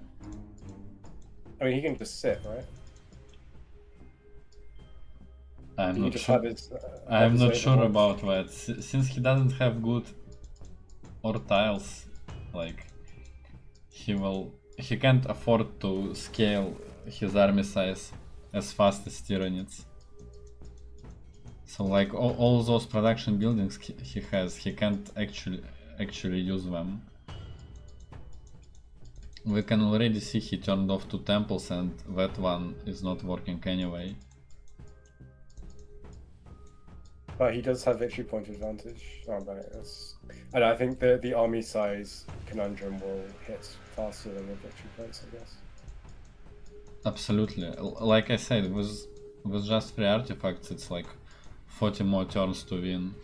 I mean, he can just sit, right? I'm not sure about that. Since he doesn't have good or tiles, like he will he can't afford to scale his army size as fast as Tyranids. So like all those production buildings he has, he can't actually use them. We can already see he turned off 2 temples and that one is not working anyway. But he does have victory point advantage. Oh, but and I think the army size conundrum will hit faster than the victory points, I guess. Absolutely. Like I said, with just 3 artifacts, it's like 40 more turns to win.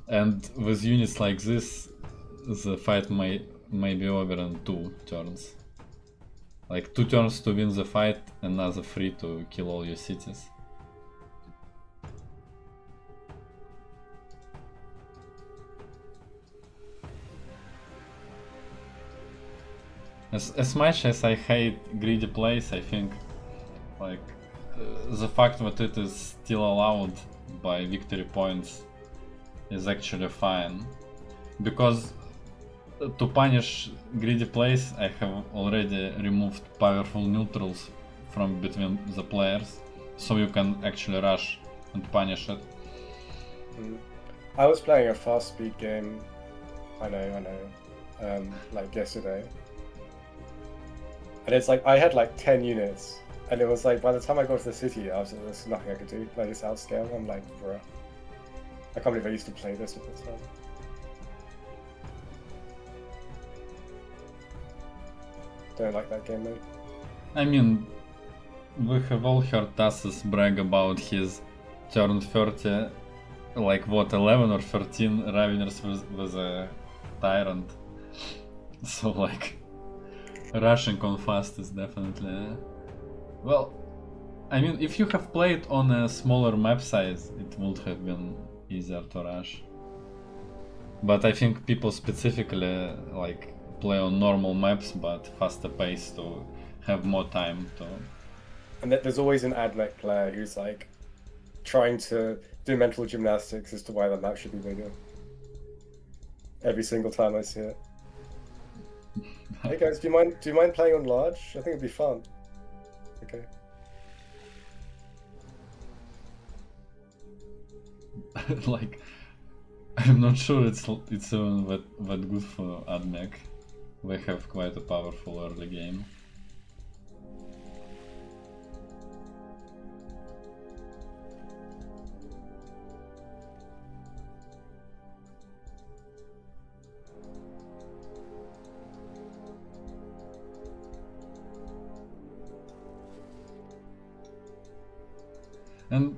And with units like this, the fight may be over in 2 turns. Like 2 turns to win the fight, another 3 to kill all your cities. As much as I hate greedy plays, I think like the fact that it is still allowed by victory points is actually fine, because to punish greedy plays I have already removed powerful neutrals from between the players, so you can actually rush and punish it. I was playing a fast speed game, I know, like yesterday. And it's like, I had like 10 units, and it was like, by the time I got to the city, there's nothing I could do. Like, it's outscale. I'm like, bruh. I can't believe I used to play this at the time. Don't like that game, mate. I mean, we have all heard Tassus brag about his turn 30, like what, 11 or 13 Raveners with a Tyrant. So like, rushing on fast is definitely... Well, I mean, if you have played on a smaller map size, it would have been easier to rush. But I think people specifically like play on normal maps but faster pace to have more time to... And there's always an admech player who's like trying to do mental gymnastics as to why the map should be bigger. Every single time I see it. Hey guys, do you mind playing on large? I think it'd be fun. Okay. Like, I'm not sure it's even that good for AdMech. They have quite a powerful early game. And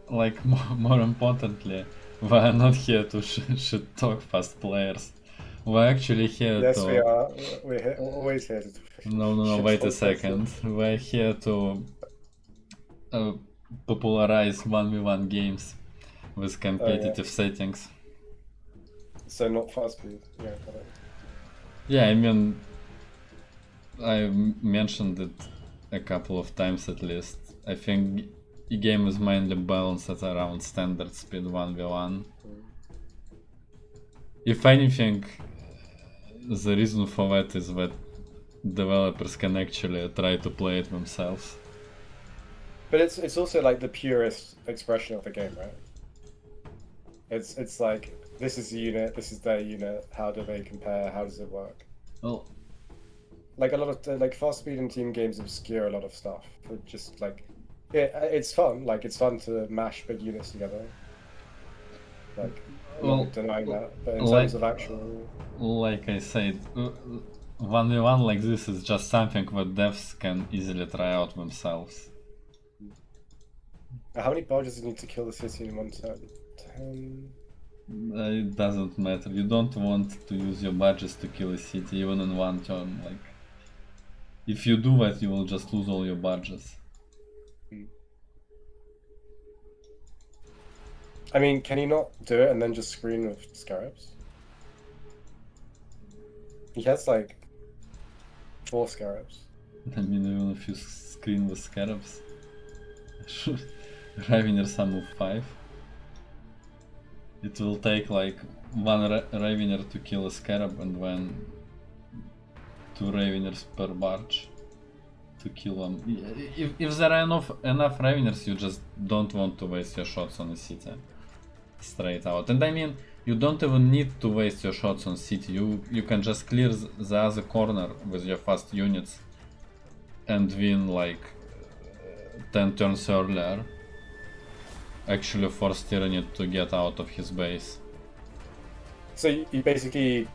like more importantly, we are not here to shit talk fast players. We're actually here yes, to... we are. We're always here to... No, wait a second. We're here to popularize 1v1 games with competitive settings. So not fast speed. Yeah, got it. Yeah, I mean, I mentioned it a couple of times at least. I think the game is mainly balanced at around standard speed 1v1. If anything, the reason for that is that developers can actually try to play it themselves. But it's also like the purest expression of the game, right? It's like, this is the unit, this is their unit, how do they compare, how does it work? Well, like a lot of like fast speed and team games obscure a lot of stuff. It just like, it's fun. Like it's fun to mash big units together. Like, I'm not denying that, but in terms of actual... Like I said, 1v1 like this is just something that devs can easily try out themselves. How many barges do you need to kill the city in one turn? 10... It doesn't matter. You don't want to use your badges to kill a city even in one turn. Like, if you do that, you will just lose all your badges. I mean, can he not do it and then just screen with scarabs? He has like 4 scarabs. I mean, even if you screen with scarabs, Ravener sum of 5. It will take like one Ravener to kill a scarab, and then 2 Raveners per barge to kill them. If there are enough Raveners, you just don't want to waste your shots on the city. Straight out. And I mean, you don't even need to waste your shots on city. You can just clear the other corner with your fast units and win like 10 turns earlier. Actually force Tyranid to get out of his base. So you basically,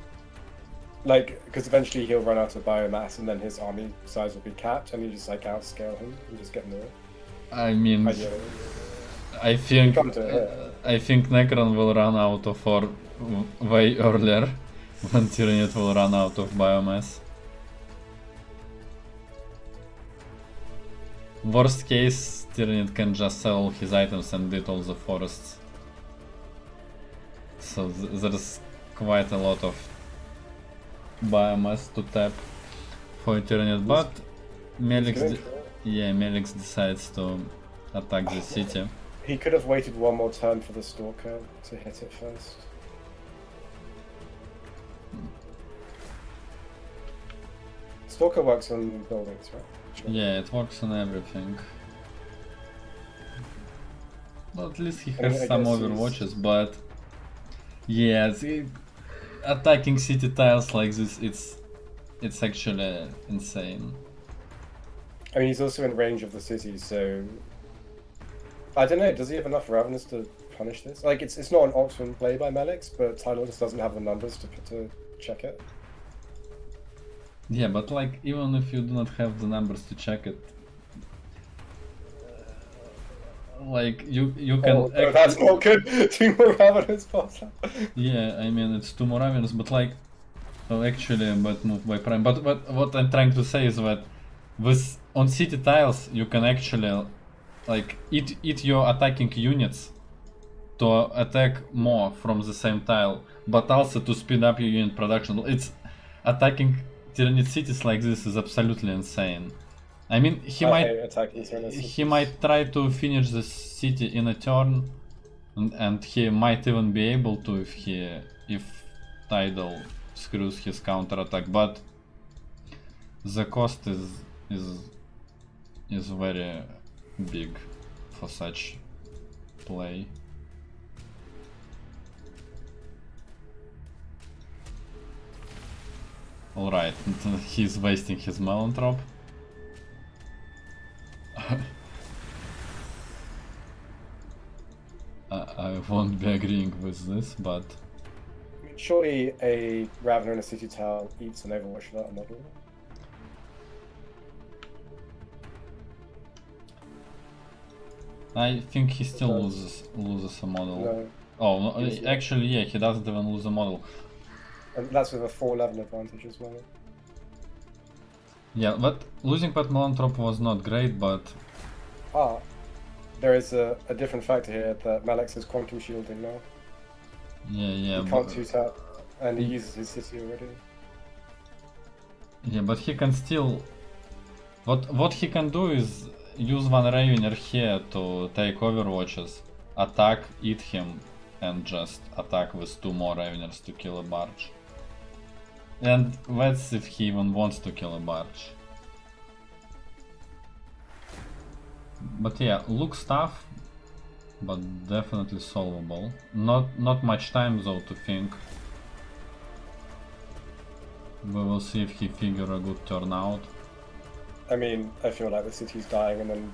like, because eventually he'll run out of biomass and then his army size will be capped and you just like outscale him and just get more. I mean, Ideally. I think Come to it, I think Necron will run out of ore way earlier when Tyranid will run out of biomass. Worst case, Tyranid can just sell all his items and beat all the forests. So there's quite a lot of biomass to tap for Tyranid, but M3ll3x decides to attack the city. He could have waited one more turn for the Stalker to hit it first. Stalker works on buildings, right? Sure. Yeah, it works on everything. Well, at least he I mean, has I some guess overwatches, but yeah, attacking city tiles like this, it's actually insane. I mean, he's also in range of the city, so I don't know. Does he have enough Ravenous to punish this? Like, it's not an optimum play by M3ll3x, but Tidal just doesn't have the numbers to check it. Yeah, but like, even if you do not have the numbers to check it, like you can. Oh, that's not good. 2 more Ravenous pass. Yeah, I mean it's 2 more Ravenous, but like, well, actually, but moved by Prime. But what I'm trying to say is that with on city tiles you can actually like eat your attacking units to attack more from the same tile, but also to speed up your unit production. It's attacking Tyranid cities like this is absolutely insane. I mean, he might try to finish the city in a turn, and he might even be able to if Tidal screws his counter attack, but the cost is very big for such play. Alright, he's wasting his M3ll3x. I won't be agreeing with this, but Surely a Ravener in a city tile eats an Overwatch without a model. I think he still loses a model. No. Oh, no, actually, yeah, he doesn't even lose a model. And that's with a 4-11 advantage as well. Yeah, but losing that M3ll3x was not great, but there is a different factor here that M3ll3x is quantum shielding now. yeah, He can't 2-tap, and he uses his city already. Yeah, but he can still. What he can do is use one Ravener here to take overwatches, attack, eat him, and just attack with 2 more Raveners to kill a barge. And that's if he even wants to kill a barge. But yeah, looks tough, but definitely solvable. Not much time though to think. We will see if he figure a good turnout. I mean, I feel like the city's dying and then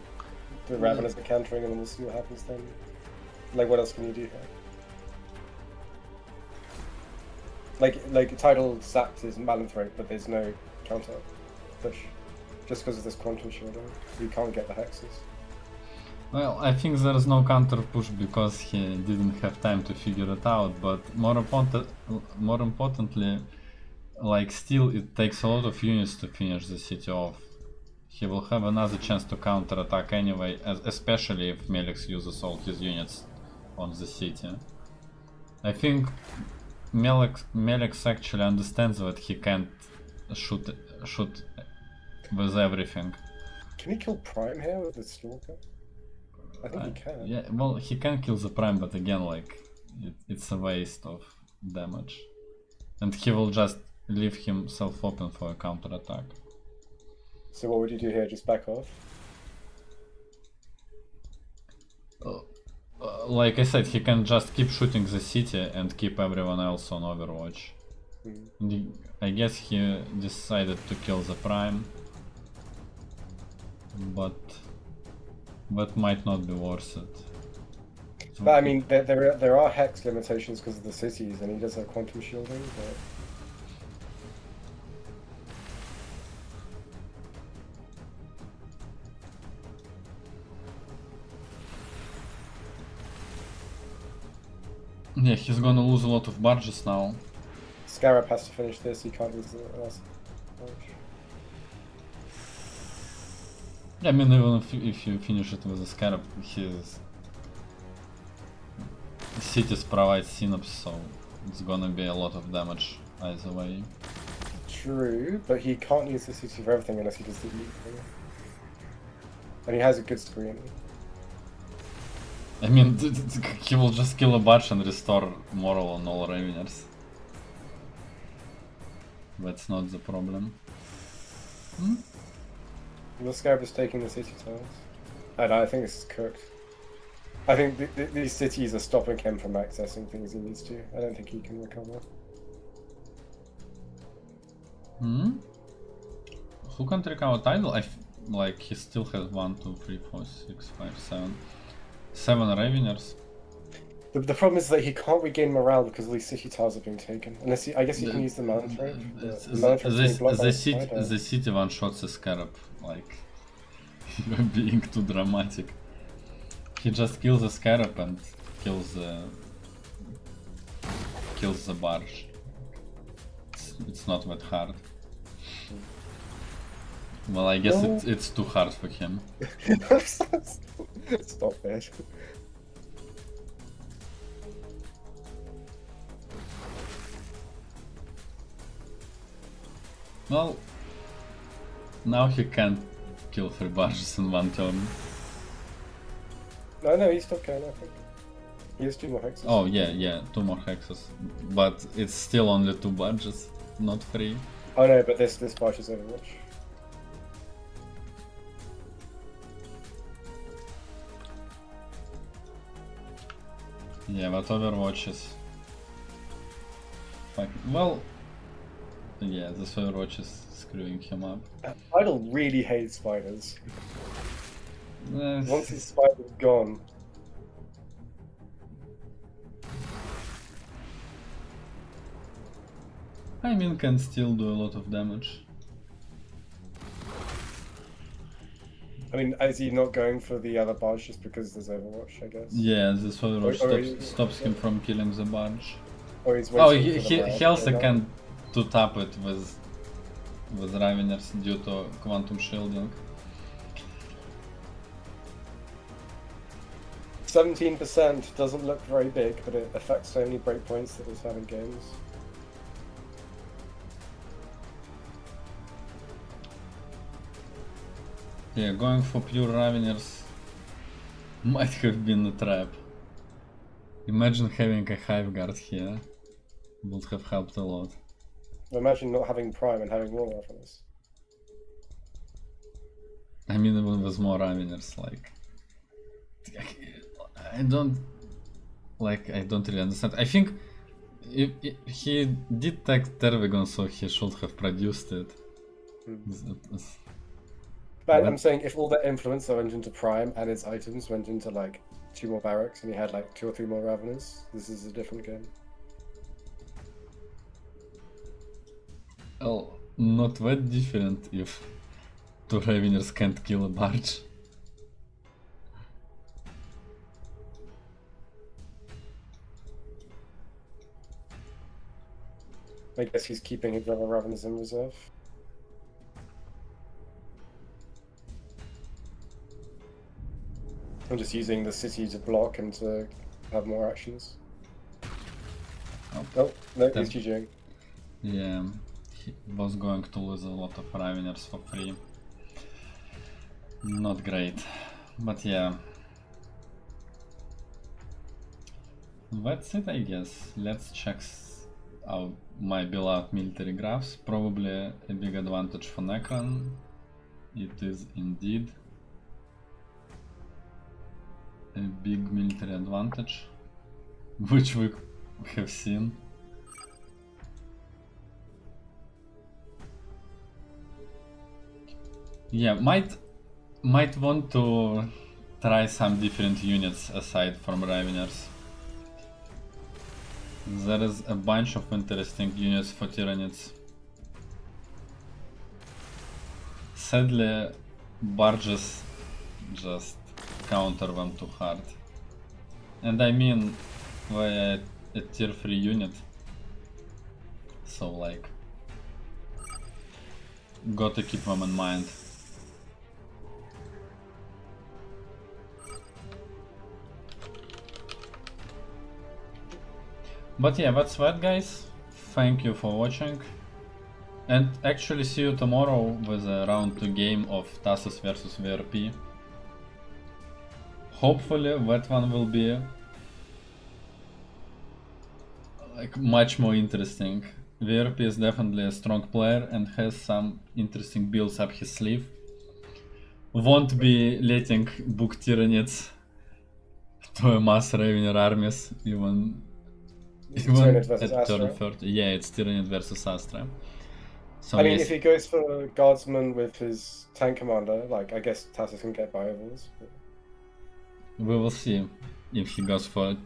the Raveners are cantering and then we'll see what happens then. Like, what else can you do here? Like Tidal sacked his M3ll3x, but there's no counter push. Just because of this quantum shielding, we can't get the hexes. Well, I think there's no counter push because he didn't have time to figure it out, but more importantly, like still it takes a lot of units to finish the city off. He will have another chance to counter attack anyway, especially if M3ll3x uses all his units on the city. I think M3ll3x actually understands that he can't shoot with everything. Can he kill Prime here with the Stalker? I think he can. Yeah, well, he can kill the Prime, but again, like, it's a waste of damage. And he will just leave himself open for a counter attack. So what would you do here? Just back off? Like I said, he can just keep shooting the city and keep everyone else on Overwatch. I guess he decided to kill the Prime, but that might not be worth it. So But I mean, there are hex limitations because of the cities, and he does have quantum shielding. But... yeah, he's gonna lose a lot of barges now. Scarab has to finish this. He can't lose the last barge. Yeah, I mean, even if you finish it with a Scarab, his cities provide synapse, so it's gonna be a lot of damage either way. True, but he can't use the city for everything unless he does the E thing. And he has a good screen. I mean, he will just kill a barge and restore moral on all Raveners. That's not the problem. The Scarab is taking the city towers. And I think this is cooked. I think these cities are stopping him from accessing things he needs to. I don't think he can recover. Who can recover Tidal? Like, he still has 1, 2, 3, 4, 6, 5, 7. 7 Raveners. The problem is that he can't regain morale because all these city towers are being taken. Unless I guess he can use the Mantra. The city one-shots the Scarab, like, you're being too dramatic. He just kills the Scarab and kills the barge. It's not that hard. Well, I guess it's too hard for him. Stop it. Well, now he can't kill 3 barges in one turn. No, he's still can, I think. He has 2 more hexes. Oh yeah, 2 more hexes. But it's still only 2 barges, not 3. Oh no, but this barge is Overwatch. Yeah, but Overwatch is... Well... Yeah, this Overwatch is screwing him up. Tidal really hates spiders. Uh, Once his spider's gone... I mean, can still do a lot of damage. I mean, is he not going for the other barge just because there's Overwatch, I guess? Yeah, this Overwatch Or stops him from killing the barge. Or he's waiting Oh, for the barge, he also you know? can two-tap it with Raveners due to quantum shielding. 17% doesn't look very big, but it affects so many breakpoints that it's having games. Yeah, going for pure Raveners might have been a trap. Imagine having a Hive Guard here. Would have helped a lot. Imagine not having Prime and having more Raveners. I mean, even with more Raveners, like... I don't really understand. I think he did tag Tervigon, so he should have produced it. But I'm saying if all that influence went into Prime and his items went into like 2 more barracks and he had like 2 or 3 more Raveners, this is a different game. Well, not that different if 2 Raveners can't kill a barge. I guess he's keeping his other Raveners in reserve. I'm just using the city to block and to have more actions. Oh, no, he's GGing. Yeah, he was going to lose a lot of Raveners for free. Not great, but yeah. That's it, I guess. Let's check my beloved military graphs. Probably a big advantage for Necron. It is indeed a big military advantage, which we have seen. Yeah, might want to try some different units aside from Raveners. There is a bunch of interesting units for Tyranids. Sadly, barges just counter them too hard. And I mean, via a tier 3 unit. So like, gotta keep them in mind. But yeah, that's that, guys. Thank you for watching. And actually see you tomorrow with a round 2 game of Tassos versus VRP. Hopefully that one will be like much more interesting. VRP is definitely a strong player and has some interesting builds up his sleeve. Won't be letting book Tyranids to amass Ravener armies even at turn 30. Yeah, it's Tyranid versus Astra. So I mean, yes. if he goes for Guardsman with his tank commander, like, I guess Tassos can get by ovals. We will see if he goes for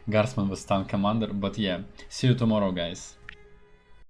Guardsman with tank commander, but yeah, see you tomorrow, guys.